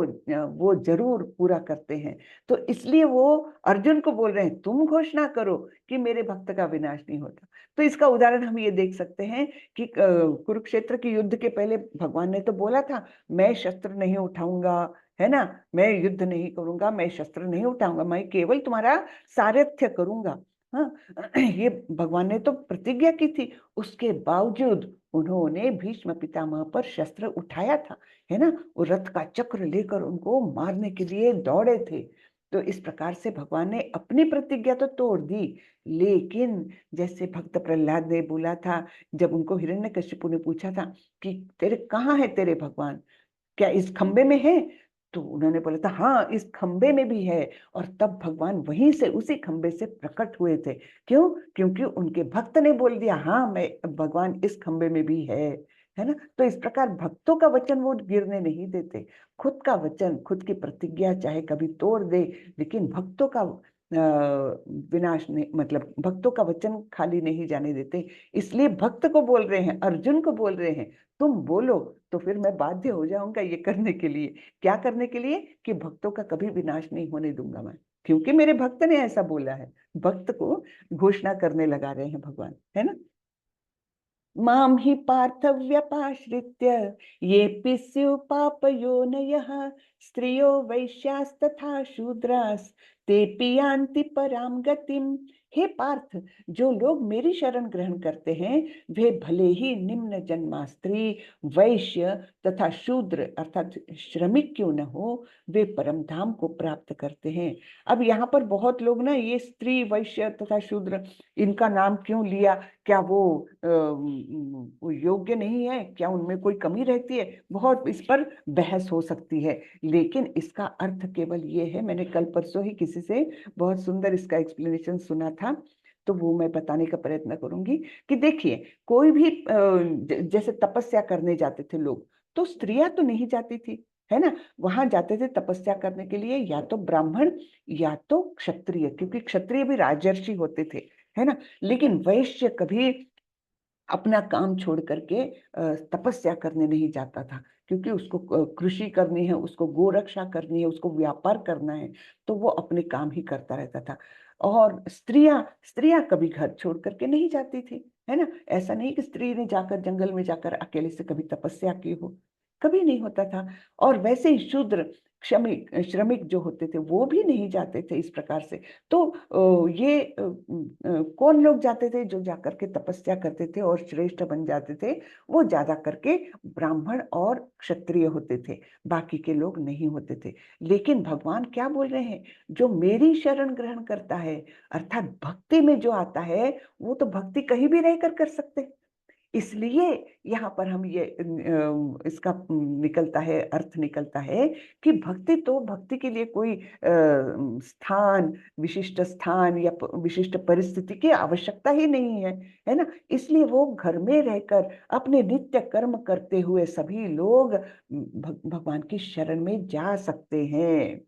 वो जरूर पूरा करते हैं। तो इसलिए वो अर्जुन को बोल रहे हैं तुम घोषणा करो कि मेरे भक्त का विनाश नहीं होता। तो इसका उदाहरण हम ये देख सकते हैं कि कुरुक्षेत्र के युद्ध के पहले भगवान ने तो बोला था मैं शस्त्र नहीं उठाऊंगा, है ना, मैं युद्ध नहीं करूंगा, मैं शस्त्र नहीं उठाऊंगा, मैं केवल तुम्हारा सारथ्य करूंगा। हाँ, ये भगवान ने तो प्रतिज्ञा की थी। उसके बावजूद उन्होंने भीष्म पितामह पर शस्त्र उठाया था, है ना, वो रथ का चक्र लेकर उनको मारने के लिए दौड़े थे। तो इस प्रकार से भगवान ने अपनी प्रतिज्ञा तो तोड़ दी, लेकिन जैसे भक्त प्रहलाद ने बोला था, जब उनको हिरण्यकशिपु ने पूछा था कि तेरे कहाँ है तेरे भगवान, क्या इस खंबे में है? तो उन्होंने बोला था हाँ इस खंबे में भी है। और तब भगवान वहीं से उसी खंबे से प्रकट हुए थे। क्यों? क्योंकि उनके भक्त ने बोल दिया हाँ मैं भगवान इस खंबे में भी है ना। तो इस प्रकार भक्तों का वचन वो गिरने नहीं देते। खुद का वचन, खुद की प्रतिज्ञा चाहे कभी तोड़ दे, लेकिन भक्तों का विनाश नहीं, मतलब भक्तों का वचन खाली नहीं जाने देते। इसलिए भक्त को बोल रहे हैं, अर्जुन को बोल रहे हैं तुम बोलो, तो फिर मैं बाध्य हो जाऊंगा ये करने के लिए। क्या करने के लिए? कि भक्तों का कभी विनाश नहीं होने दूंगा मैं, क्योंकि मेरे भक्त ने ऐसा बोला है। भक्त को घोषणा करने लगा रहे हैं भगवान, है ना। माम ही पार्थ व्यपाश्रित्य ये स्युः पापयोनयः स्त्रियो वैश्यास्तथा शूद्रास् तेऽपि यान्ति पराम गतिम। हे पार्थ, जो लोग मेरी शरण ग्रहण करते हैं वे भले ही निम्न जन्मा स्त्री, वैश्य तथा शूद्र अर्थात श्रमिक क्यों न हो, वे परम धाम को प्राप्त करते हैं। अब यहाँ पर बहुत लोग ना ये स्त्री, वैश्य तथा शूद्र, इनका नाम क्यों लिया? क्या वो योग्य नहीं है? क्या उनमें कोई कमी रहती है? बहुत इस पर बहस हो सकती है, लेकिन इसका अर्थ केवल ये है, मैंने कल परसों ही किसी से बहुत सुंदर इसका एक्सप्लेनेशन सुना था, तो वो मैं बताने का प्रयत्न करूंगी। कि देखिए, कोई भी जैसे तपस्या करने जाते थे लोग, तो स्त्रियां तो नहीं जाती थी, है ना। वहां जाते थे तपस्या करने के लिए या तो ब्राह्मण या तो क्षत्रिय, क्योंकि क्षत्रिय भी राजर्षि होते थे, है ना। लेकिन वैश्य कभी अपना काम छोड़ करके तपस्या करने नहीं जाता था, क्योंकि उसको कृषि करनी है, उसको गोरक्षा करनी है, उसको व्यापार करना है, तो वो अपने काम ही करता रहता था। और स्त्रियां स्त्रियां कभी घर छोड़ करके नहीं जाती थी, है ना। ऐसा नहीं कि स्त्री ने जाकर जंगल में जाकर अकेले से कभी तपस्या की हो, कभी नहीं होता था। और वैसे ही शूद्र, श्रमिक श्रमिक जो होते थे वो भी नहीं जाते थे इस प्रकार से। तो कौन लोग जाते थे? जो जाकर के तपस्या करते थे और श्रेष्ठ बन जाते थे, वो ज्यादा करके ब्राह्मण और क्षत्रिय होते थे, बाकी के लोग नहीं होते थे। लेकिन भगवान क्या बोल रहे हैं? जो मेरी शरण ग्रहण करता है, अर्थात भक्ति में जो आता है, वो तो भक्ति कहीं भी रहकर कर सकते हैं। इसलिए यहाँ पर हम ये इसका निकलता है, अर्थ निकलता है कि भक्ति तो भक्ति के लिए कोई स्थान या विशिष्ट परिस्थिति की आवश्यकता ही नहीं है ना। इसलिए वो घर में रहकर अपने नित्य कर्म करते हुए सभी लोग भगवान की शरण में जा सकते हैं।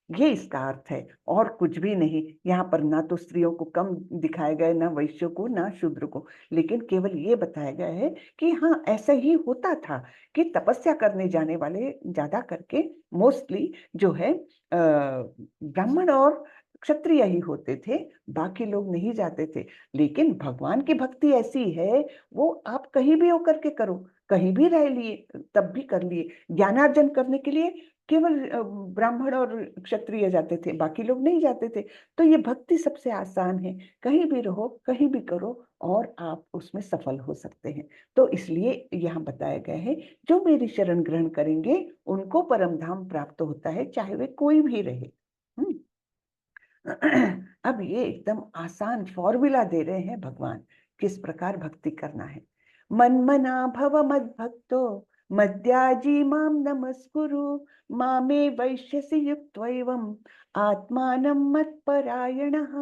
ये इसका अर्थ है, और कुछ भी नहीं। यहाँ पर ना तो स्त्रियों को कम दिखाया गया है, ना वैश्यों को, ना शूद्र को, लेकिन केवल ये बताया गया है कि हाँ, ऐसा ही होता था कि तपस्या करने जाने वाले ज्यादा करके मोस्टली जो है ब्राह्मण और क्षत्रिय ही होते थे, बाकी लोग नहीं जाते थे। लेकिन भगवान की भक्ति ऐसी है, वो आप कहीं भी होकर के करो, कहीं भी रह लिए तब भी कर लिए। ज्ञानार्जन करने के लिए केवल ब्राह्मण और क्षत्रिय जाते थे, बाकी लोग नहीं जाते थे। तो ये भक्ति सबसे आसान है, कहीं भी रहो, कहीं भी करो, और आप उसमें सफल हो सकते हैं। तो इसलिए यहाँ बताया गया है, जो मेरी शरण ग्रहण करेंगे उनको परम धाम प्राप्त होता है, चाहे वे कोई भी रहे। अब ये एकदम आसान फॉर्मूला दे रहे हैं भगवान, किस प्रकार भक्ति करना है। मन मना भव मद भक्तो मद्याजी माम नमस्कुरु मामे वैश्यसि युक्त्वैवम् आत्मानं मत्परायणः।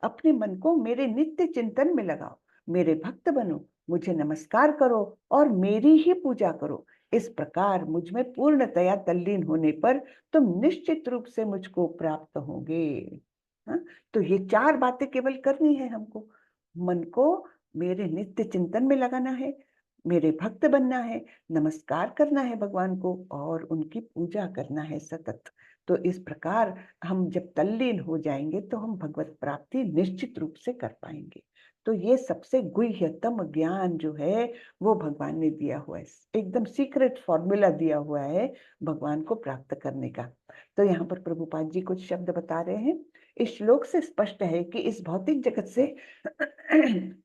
अपने मन को मेरे नित्य चिंतन में लगाओ, मेरे भक्त बनो, मुझे नमस्कार करो और मेरी ही पूजा करो। इस प्रकार मुझ में पूर्णतया तल्लीन होने पर तुम निश्चित रूप से मुझको प्राप्त होंगे। हाँ? तो ये 4 बातें केवल करनी है हमको। मन को मेरे नित्य चिंतन में लगाना है, मेरे भक्त बनना है, नमस्कार करना है भगवान को, और उनकी पूजा करना है सतत। तो इस प्रकार हम जब तल्लीन हो जाएंगे तो हम भगवत प्राप्ति निश्चित रूप से कर पाएंगे। तो ये सबसे गुह्यतम ज्ञान जो है वो भगवान ने दिया हुआ है, एकदम सीक्रेट फॉर्मूला दिया हुआ है भगवान को प्राप्त करने का। तो यहाँ पर प्रभुपाद जी कुछ शब्द बता रहे हैं। इस श्लोक से स्पष्ट है कि इस भौतिक जगत से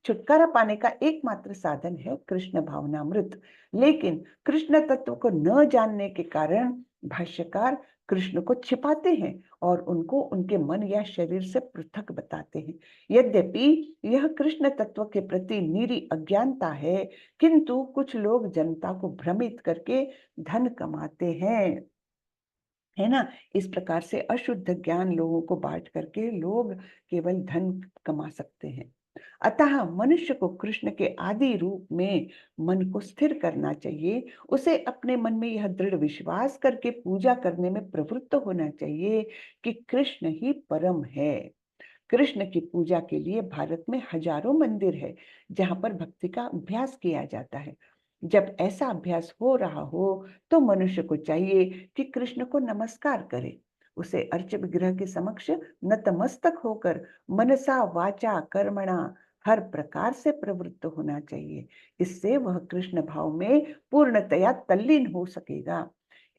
छुटकारा पाने का एकमात्र साधन है कृष्ण भावनामृत। लेकिन कृष्ण तत्व को न जानने के कारण भाष्यकार कृष्ण को छिपाते हैं और उनको उनके मन या शरीर से पृथक बताते हैं। यद्यपि यह कृष्ण तत्व के प्रति निरी अज्ञानता है, किंतु कुछ लोग जनता को भ्रमित करके धन कमाते हैं, है ना। इस प्रकार से अशुद्ध ज्ञान लोगों को बांट करके लोग केवल धन कमा सकते हैं। अतः मनुष्य को कृष्ण के आदि रूप में मन को स्थिर करना चाहिए। उसे अपने मन में यह दृढ़ विश्वास करके पूजा करने में प्रवृत्त होना चाहिए कि कृष्ण ही परम है। कृष्ण की पूजा के लिए भारत में हजारों मंदिर है जहां पर भक्ति का अभ्यास किया जाता है। जब ऐसा अभ्यास हो रहा हो तो मनुष्य को चाहिए कि कृष्ण को नमस्कार करे, उसे अर्च विग्रह के समक्ष नतमस्तक होकर मनसा वाचा कर्मणा हर प्रकार से प्रवृत्त होना चाहिए। इससे वह कृष्ण भाव में पूर्णतया तल्लीन हो सकेगा,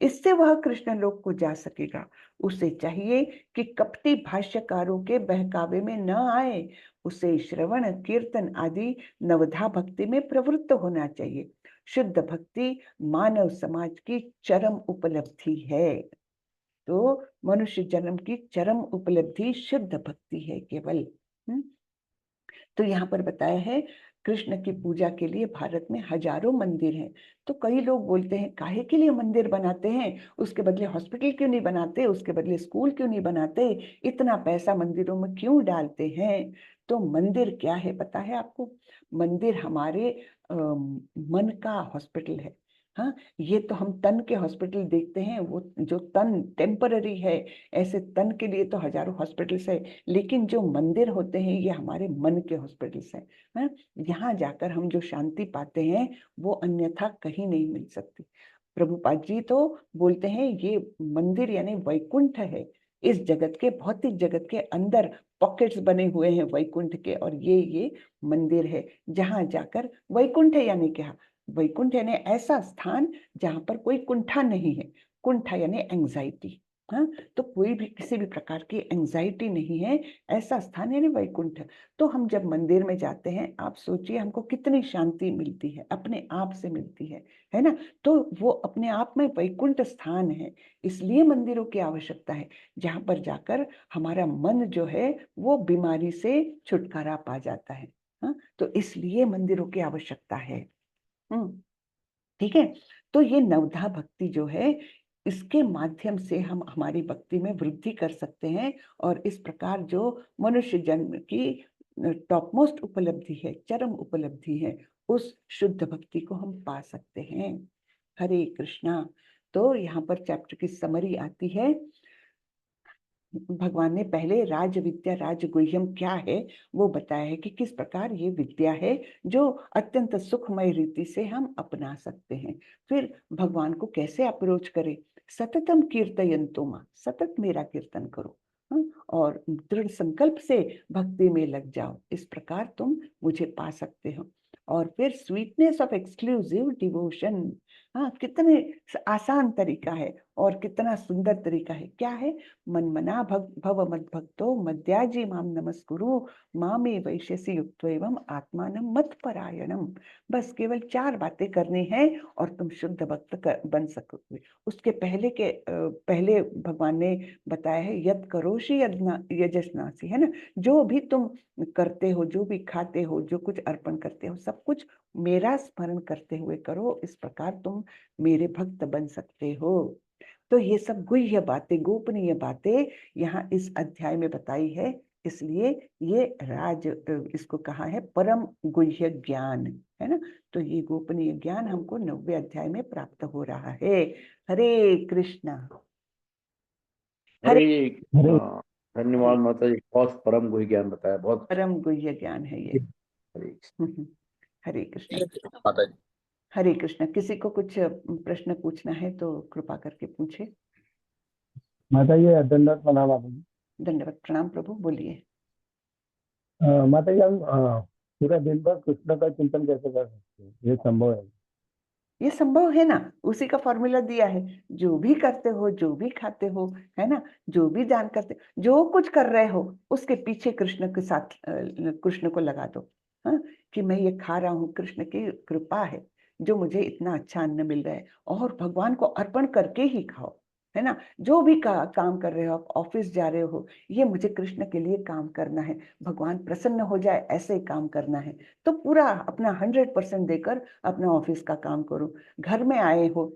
इससे वह कृष्ण लोक को जा सकेगा। उसे चाहिए कि कपटी भाष्यकारों के बहकावे में न आए, उसे श्रवण कीर्तन आदि नवधा भक्ति में प्रवृत्त होना चाहिए। शुद्ध भक्ति मानव समाज की चरम उपलब्धि है। तो मनुष्य जन्म की चरम उपलब्धि शुद्ध भक्ति है केवल। तो यहाँ पर बताया है कृष्ण की पूजा के लिए भारत में हजारों मंदिर हैं। तो कई लोग बोलते हैं काहे के लिए मंदिर बनाते हैं, उसके बदले हॉस्पिटल क्यों नहीं बनाते, उसके बदले स्कूल क्यों नहीं बनाते, इतना पैसा मंदिरों में क्यों डालते हैं। तो मंदिर क्या है पता है आपको? मंदिर हमारे मन का हॉस्पिटल है। हाँ, ये तो हम तन के हॉस्पिटल देखते हैं, वो जो तन टेम्पररी है, ऐसे तन के लिए तो हजारों हॉस्पिटल्स है, लेकिन जो मंदिर होते हैं ये हमारे मन के हॉस्पिटल्स हैं। हाँ, यहाँ जाकर हम जो शांति पाते हैं वो अन्यथा कहीं नहीं मिल सकती। प्रभुपाद जी तो बोलते हैं ये मंदिर यानी वैकुंठ है। इस जगत के, भौतिक जगत के अंदर पॉकेट्स बने हुए हैं वैकुंठ के, और ये मंदिर है जहां जाकर, वैकुंठ है यानी क्या? वैकुंठ यानी ऐसा स्थान जहां पर कोई कुंठा नहीं है। कुंठा यानी एंजाइटी। हाँ, तो कोई भी किसी भी प्रकार की एंजाइटी नहीं है, ऐसा स्थान यानी वैकुंठ। तो हम जब मंदिर में जाते हैं, आप सोचिए हमको कितनी शांति मिलती है, अपने आप से मिलती है ना। तो वो अपने आप में वैकुंठ स्थान है। इसलिए मंदिरों की आवश्यकता है, जहां पर जाकर हमारा मन जो है वो बीमारी से छुटकारा पा जाता है। हाँ, तो इसलिए मंदिरों की आवश्यकता है। ठीक है। तो ये नवधा भक्ति जो है, इसके माध्यम से हम हमारी भक्ति में वृद्धि कर सकते हैं, और इस प्रकार जो मनुष्य जन्म की टॉप मोस्ट उपलब्धि है, चरम उपलब्धि है, उस शुद्ध भक्ति को हम पा सकते हैं। हरे कृष्णा। तो यहाँ पर चैप्टर की समरी आती है। भगवान ने पहले राज विद्या, राज गुह्यम क्या है वो बताया है कि किस प्रकार ये विद्या है जो अत्यंत सुखमय रीति से हम अपना सकते हैं। फिर भगवान को कैसे अप्रोच करें। सततम कीर्तयन्तु मां, सतत मेरा कीर्तन करो, और दृढ़ संकल्प से भक्ति में लग जाओ, इस प्रकार तुम मुझे पा सकते हो। और फिर स्वीटनेस ऑफ एक्सक्लूसिव डिवोशन। हाँ, कितने आसान तरीका है और कितना सुंदर तरीका है। क्या है? मन्मना भव मद भक्तो मद्याजी माम नमस्कुरु मामे वैश्यसि युक्त्वैवं आत्मानं मत परायणम। बस केवल 4 बातें करनी है और तुम शुद्ध भक्त बन सकोगे। उसके पहले भगवान ने बताया है यद करोषि यजस्नासि, है ना। जो भी तुम करते हो, जो भी खाते हो, जो कुछ अर्पण करते हो, सब कुछ मेरा स्मरण करते हुए करो, इस प्रकार तुम मेरे भक्त बन सकते हो। तो ये सब गुह्य बातें, गोपनीय बातें यहाँ इस अध्याय में बताई है। इसलिए ये इसको कहा है परम गुह्य ज्ञान, है ना। तो ये गोपनीय ज्ञान हमको 90वें अध्याय में प्राप्त हो रहा है। हरे कृष्णा। हरे हरे कृष्णा। धन्यवाद माता जी, बहुत परम गुह्य ज्ञान बताया, बहुत परम गुह्य ज्ञान है ये। हरे हरे कृष्णा। माता जी। हरे कृष्णा। किसी को कुछ प्रश्न पूछना है तो कृपा करके पूछे। माता जी दंडवत प्रणाम माता जी। दंडवत प्रणाम प्रभु, बोलिए। माता जी हम पूरा दिन भर कृष्ण का चिंतन कैसे कर सकते हैं, ये संभव है? ये संभव है ना, उसी का फॉर्मूला दिया है। जो भी करते हो, जो भी खाते हो, है ना, जो भी दान करते, जो कुछ कर रहे हो, उसके पीछे कृष्ण के साथ कृष्ण को लगा दो। हाँ, कि मैं ये खा रहा हूँ, कृष्ण की कृपा है जो मुझे इतना अच्छा अन्न मिल रहा है, और भगवान को अर्पण करके ही खाओ, है ना। जो भी काम कर रहे हो, आप ऑफिस जा रहे हो, ये मुझे कृष्ण के लिए काम करना है, भगवान प्रसन्न हो जाए ऐसे ही काम करना है। तो पूरा अपना 100% देकर अपना ऑफिस का काम करो। घर में आए हो,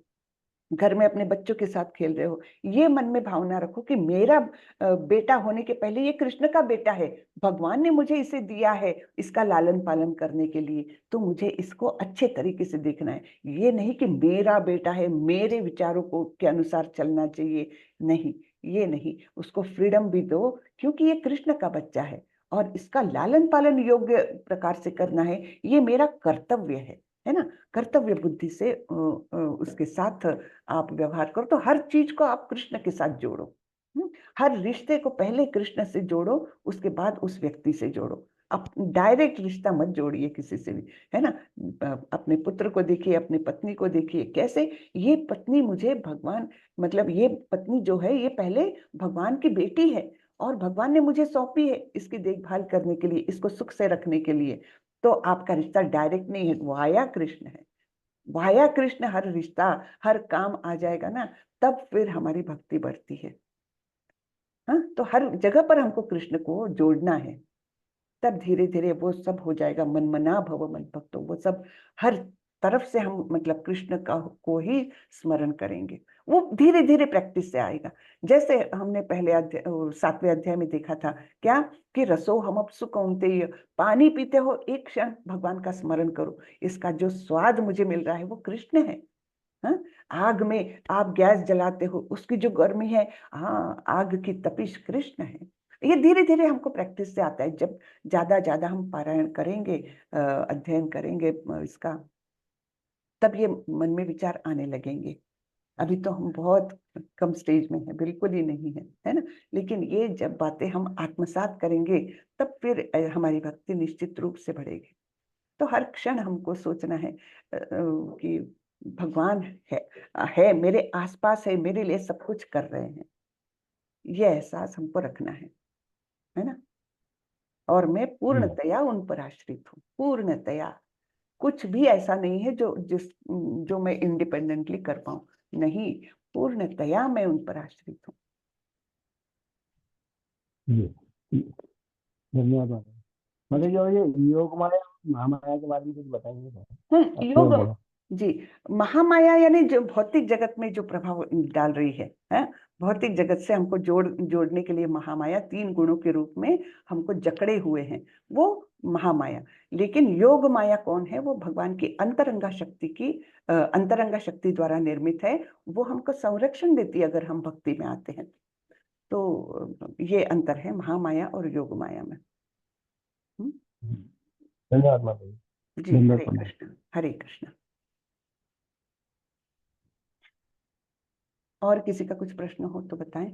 घर में अपने बच्चों के साथ खेल रहे हो, ये मन में भावना रखो कि मेरा बेटा होने के पहले ये कृष्ण का बेटा है, भगवान ने मुझे इसे दिया है इसका लालन पालन करने के लिए, तो मुझे इसको अच्छे तरीके से देखना है। ये नहीं कि मेरा बेटा है, मेरे विचारों को के अनुसार चलना चाहिए, नहीं, ये नहीं। उसको फ्रीडम भी दो, क्योंकि ये कृष्ण का बच्चा है और इसका लालन पालन योग्य प्रकार से करना है, ये मेरा कर्तव्य है ना। कर्तव्य बुद्धि से उसके साथ आप व्यवहार करो। तो हर चीज को आप कृष्ण के साथ जोड़ो। हर रिश्ते को पहले कृष्ण से जोड़ो, उसके बाद उस व्यक्ति से जोड़ो। आप डायरेक्ट रिश्ता मत जोड़िए किसी से भी, है ना। अपने पुत्र को देखिए, अपनी पत्नी को देखिए, कैसे ये पत्नी मुझे भगवान, मतलब ये पत्नी जो है ये पहले भगवान की बेटी है, और भगवान ने मुझे सौंपी है इसकी देखभाल करने के लिए, इसको सुख से रखने के लिए। तो आपका रिश्ता डायरेक्ट नहीं है, वाया कृष्ण है। वाया कृष्ण हर रिश्ता, हर काम आ जाएगा ना, तब फिर हमारी भक्ति बढ़ती है। हाँ, तो हर जगह पर हमको कृष्ण को जोड़ना है, तब धीरे धीरे वो सब हो जाएगा। मनमना भव मद भक्तो, वो सब हर तरफ से हम मतलब कृष्ण का को ही स्मरण करेंगे। वो धीरे धीरे प्रैक्टिस से आएगा। जैसे हमने पहले 7वें अध्याय में देखा था, क्या कि रसो हम कौन्तेय, पानी पीते हो एक क्षण भगवान का स्मरण करो, इसका जो स्वाद मुझे मिल रहा है वो कृष्ण है। हाँ, आग में आप गैस जलाते हो, उसकी जो गर्मी है, हाँ, आग की तपिश कृष्ण है। ये धीरे धीरे हमको प्रैक्टिस से आता है। जब ज्यादा ज्यादा हम पारायण करेंगे, अध्ययन करेंगे इसका, तब ये मन में विचार आने लगेंगे। अभी तो हम बहुत कम स्टेज में हैं, बिल्कुल ही नहीं है, है ना। लेकिन ये जब बातें हम आत्मसात करेंगे, तब फिर हमारी भक्ति निश्चित रूप से बढ़ेगी। तो हर क्षण हमको सोचना है कि भगवान है मेरे आसपास, है मेरे लिए सब कुछ कर रहे हैं, ये एहसास हमको रखना है ना। और मैं पूर्णतया उन पर आश्रित हूँ, पूर्णतया। कुछ भी ऐसा नहीं है जो मैं इंडिपेंडेंटली कर पाऊं, नहीं, पूर्णतया मैं उन पर आश्रित हूँ। धन्यवाद। मतलब जो ये योग माया महामाया के बारे में कुछ बताएंगे क्या? आप थोड़ा योग, बोलो। जी, महामाया यानी जो भौतिक जगत में जो प्रभाव डाल रही है, भौतिक जगत से हमको जोड़ने के लिए महामाया 3 गुणों के रूप में हमको जकड़े हुए हैं, वो महामाया। लेकिन योग माया कौन है? वो भगवान की अंतरंगा शक्ति द्वारा निर्मित है। वो हमको संरक्षण देती है अगर हम भक्ति में आते हैं। तो ये अंतर है महामाया और योग माया में। धन्यवाद माता जी। जी, धन्यवाद हरे प्रणाम। कृष्ण, हरे कृष्ण। और किसी का कुछ प्रश्न हो तो बताएं।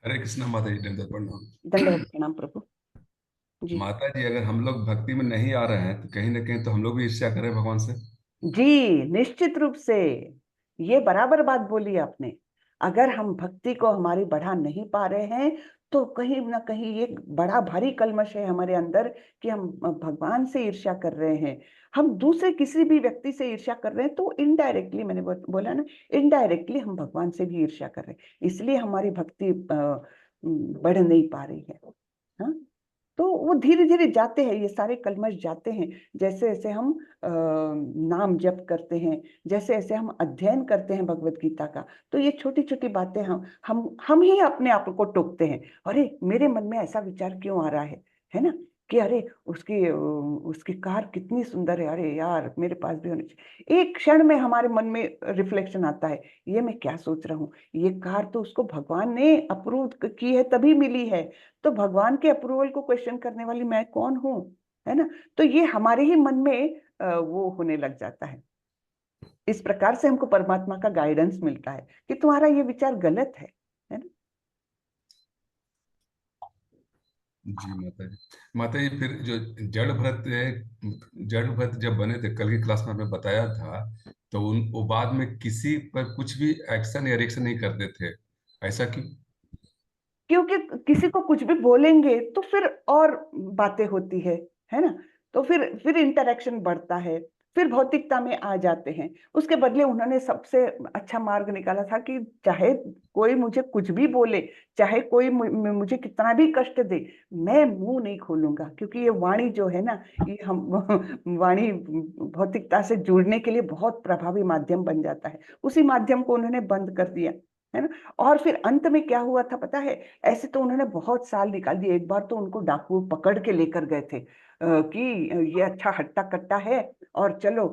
हरे कृष्णा माता जी, दंडवत प्रणाम। दंडवत प्रणाम प्रभु जी। माता जी, अगर हम लोग भक्ति में नहीं आ रहे हैं तो कहीं ना कहीं तो हम लोग भी ईर्ष्या करें भगवान से। जी, निश्चित रूप से, ये बराबर बात बोली आपने। अगर हम भक्ति को हमारी बढ़ा नहीं पा रहे हैं तो कहीं ना कहीं एक बड़ा भारी कलमश है हमारे अंदर कि हम भगवान से ईर्ष्या कर रहे हैं। हम दूसरे किसी भी व्यक्ति से ईर्ष्या कर रहे हैं तो इनडायरेक्टली, मैंने बोला ना, इनडायरेक्टली हम भगवान से भी ईर्ष्या कर रहे हैं। इसलिए हमारी भक्ति बढ़ नहीं पा रही है। हाँ, तो वो धीरे धीरे जाते हैं, ये सारे कलमश जाते हैं। जैसे जैसे हम नाम जप करते हैं, जैसे जैसे हम अध्ययन करते हैं भगवत गीता का, तो ये छोटी छोटी बातें हम ही अपने आप को टोकते हैं। अरे, मेरे मन में ऐसा विचार क्यों आ रहा है ना, कि अरे उसकी कार कितनी सुंदर है, अरे यार मेरे पास भी होनी चाहिए। एक क्षण में हमारे मन में रिफ्लेक्शन आता है, ये मैं क्या सोच रहा हूँ, ये कार तो उसको भगवान ने अप्रूव की है तभी मिली है, तो भगवान के अप्रूवल को क्वेश्चन करने वाली मैं कौन हूँ, है ना। तो ये हमारे ही मन में वो होने लग जाता है। इस प्रकार से हमको परमात्मा का गाइडेंस मिलता है कि तुम्हारा ये विचार गलत है ना। जी माता जी। माता जी, फिर जो जड़ भरत जड़ भरत जब बने थे, कल की क्लास में हमें बताया था, तो वो बाद में किसी पर कुछ भी एक्शन या रिएक्शन नहीं करते थे, ऐसा क्यों? क्योंकि किसी को कुछ भी बोलेंगे तो फिर और बातें होती है ना। तो फिर इंटरेक्शन बढ़ता है, फिर भौतिकता में आ जाते हैं। उसके बदले उन्होंने सबसे अच्छा मार्ग निकाला था कि चाहे कोई मुझे कुछ भी बोले, चाहे कोई मुझे कितना भी कष्ट दे, मैं मुंह नहीं खोलूंगा, क्योंकि ये वाणी जो है ना, ये हम वाणी भौतिकता से जुड़ने के लिए बहुत प्रभावी माध्यम बन जाता है। उसी माध्यम को उन्होंने बंद कर दिया, है ना। और फिर अंत में क्या हुआ था पता है? ऐसे तो उन्होंने बहुत साल निकाल दिए। एक बार तो उनको डाकू पकड़ के लेकर गए थे कि ये अच्छा हट्टा कट्टा है और चलो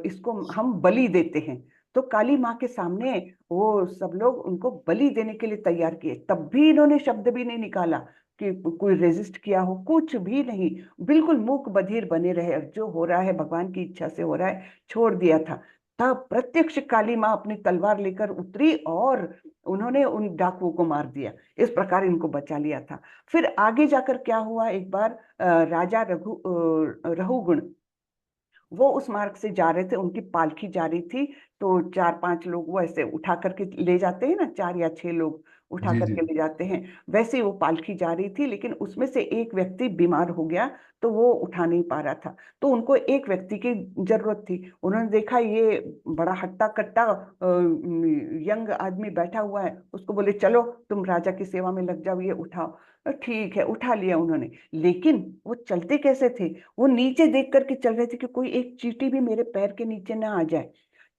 इसको हम बलि देते हैं। तो काली माँ के सामने वो सब लोग उनको बलि देने के लिए तैयार किए, तब भी इन्होंने शब्द भी नहीं निकाला कि कोई रेजिस्ट किया हो, कुछ भी नहीं। बिल्कुल मूक बधिर बने रहे, जो हो रहा है भगवान की इच्छा से हो रहा है, छोड़ दिया था। तब प्रत्यक्ष काली माँ अपनी तलवार लेकर उतरी और उन्होंने उन डाकुओं को मार दिया। इस प्रकार इनको बचा लिया था। फिर आगे जाकर क्या हुआ, एक बार राजा रहुगुण वो उस मार्ग से जा रहे थे, उनकी पालकी जा रही थी, तो 4-5 लोग वो ऐसे उठा करके ले जाते हैं ना, 4 या 6 लोग उठा जी जी। करके ले जाते हैं, वैसे ही वो पालकी जा रही थी। लेकिन उसमें से एक व्यक्ति बीमार हो गया, तो वो उठा नहीं पा रहा था, तो उनको एक व्यक्ति की जरूरत थी। उन्होंने देखा ये बड़ा हट्टा कट्टा यंग आदमी बैठा हुआ है, उसको बोले चलो तुम राजा की सेवा में लग जाओ, ये उठाओ। ठीक है, उठा लिया उन्होंने। लेकिन वो चलते कैसे थे? वो नीचे देख करके चल रहे थे कि कोई एक चींटी भी मेरे पैर के नीचे ना आ जाए।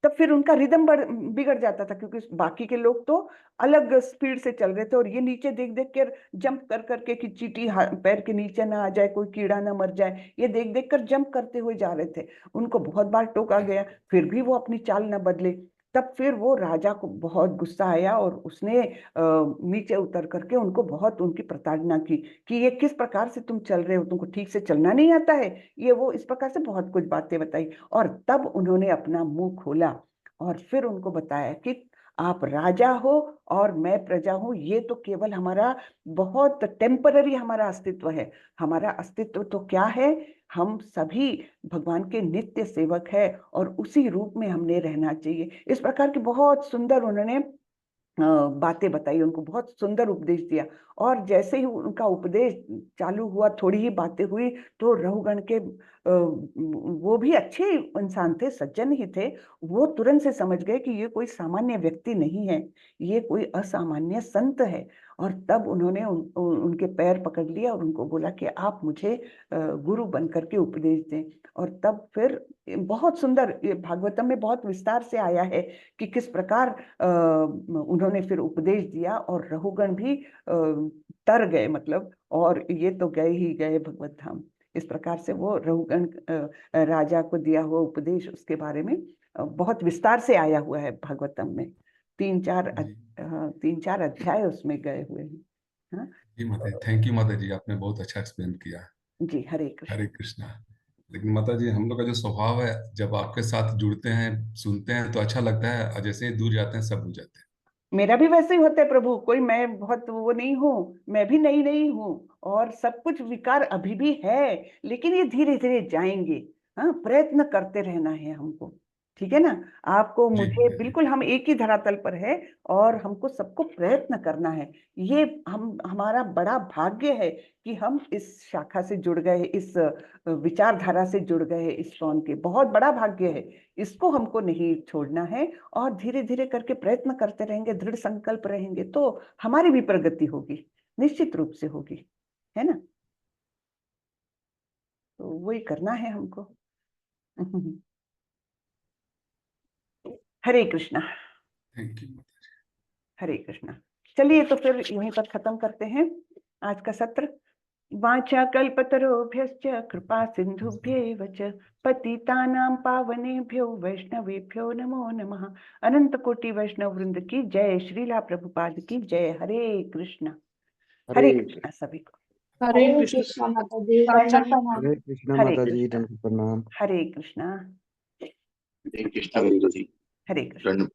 तब फिर उनका रिदम बिगड़ जाता था, क्योंकि बाकी के लोग तो अलग स्पीड से चल रहे थे और ये नीचे देख देख कर जंप कर करके कि चींटी पैर के नीचे ना आ जाए, कोई कीड़ा ना मर जाए, ये देख देख कर जंप करते हुए जा रहे थे। उनको बहुत बार टोका गया, फिर भी वो अपनी चाल न बदले। तब फिर वो राजा को बहुत गुस्सा आया और उसने नीचे उतर करके उनको बहुत उनकी प्रताड़ना की कि ये किस प्रकार से तुम चल रहे हो, तुमको ठीक से चलना नहीं आता है, ये वो इस प्रकार से बहुत कुछ बातें बताई। और तब उन्होंने अपना मुंह खोला और फिर उनको बताया कि आप राजा हो और मैं प्रजा हूं, ये तो केवल हमारा बहुत टेम्पररी हमारा अस्तित्व है। हमारा अस्तित्व तो क्या है, हम सभी भगवान के नित्य सेवक है और उसी रूप में हमने रहना चाहिए। इस प्रकार की बहुत सुंदर उन्होंने बातें बताई, उनको बहुत सुंदर उपदेश दिया। और जैसे ही उनका उपदेश चालू हुआ, थोड़ी ही बातें हुई, तो रहुगण के वो भी अच्छे इंसान थे, सज्जन ही थे। वो तुरंत से समझ गए कि ये कोई सामान्य व्यक्ति नहीं है, ये कोई असामान्य संत है। और तब उन्होंने उनके पैर पकड़ लिया और उनको बोला कि आप मुझे गुरु बन करके उपदेश दें। और तब फिर बहुत सुंदर, ये भागवतम में बहुत विस्तार से आया है कि किस प्रकार उन्होंने फिर उपदेश दिया और रहुगण भी तर गए, मतलब, और ये तो गए ही गए भगवत धाम। इस प्रकार से वो रहुगण राजा को दिया हुआ उपदेश, उसके बारे में बहुत विस्तार से आया हुआ है भागवतम में। 3-4 अध्याय उसमें गए हुए हैं। हाँ जी माता जी, थैंक यू माता जी, आपने बहुत अच्छा एक्सप्लेन किया। जी, हरे कृष्ण। हरे कृष्णा। लेकिन माता जी, हम लोग का जो स्वभाव है, जब आपके साथ जुड़ते हैं, सुनते हैं तो अच्छा लगता है, और जैसे ही दूर जाते हैं सब भूल जाते हैं। मेरा भी वैसे ही होता है प्रभु, कोई मैं बहुत वो नहीं हूँ, मैं भी नई नई हूँ, और सब कुछ विकार अभी भी है, लेकिन ये धीरे धीरे जाएंगे। हाँ, प्रयत्न करते रहना है हमको, ठीक है ना। आपको, जी मुझे, माता जी। बिल्कुल हम एक ही धरातल पर है, और हमको सबको प्रयत्न करना है। ये हमारा बड़ा भाग्य है कि हम इस शाखा से जुड़ गए, इस विचारधारा से जुड़ गए, इस कौन के बहुत बड़ा भाग्य है। इसको हमको नहीं छोड़ना है, और धीरे धीरे करके प्रयत्न करते रहेंगे, दृढ़ संकल्प रहेंगे, तो हमारी भी प्रगति होगी, निश्चित रूप से होगी, है ना। तो वही करना है हमको। हरे कृष्णा। थैंक यू माता जी। हरे कृष्णा। चलिए, तो फिर यहीं पर खत्म करते हैं आज का सत्र। वाचा कल्पतरुभ्यश्च कृपा सिंधुभ्येव च पतितानां पावनेभ्यो वैष्णवेभ्यो नमो नमः। अनंत कोटि वैष्णव वृंद की जय, श्रीला प्रभुपाद की जय। हरे कृष्णा। हरे कृष्णा सभी को। हरे कृष्ण माता जी, दंडवत प्रणाम। हरे कृष्णा हरे माता जी, कृष्णा। दंड प्रणाम। हरे कृष्णा। हरे कृष्णा गुरु जी। हरे कृष्णा।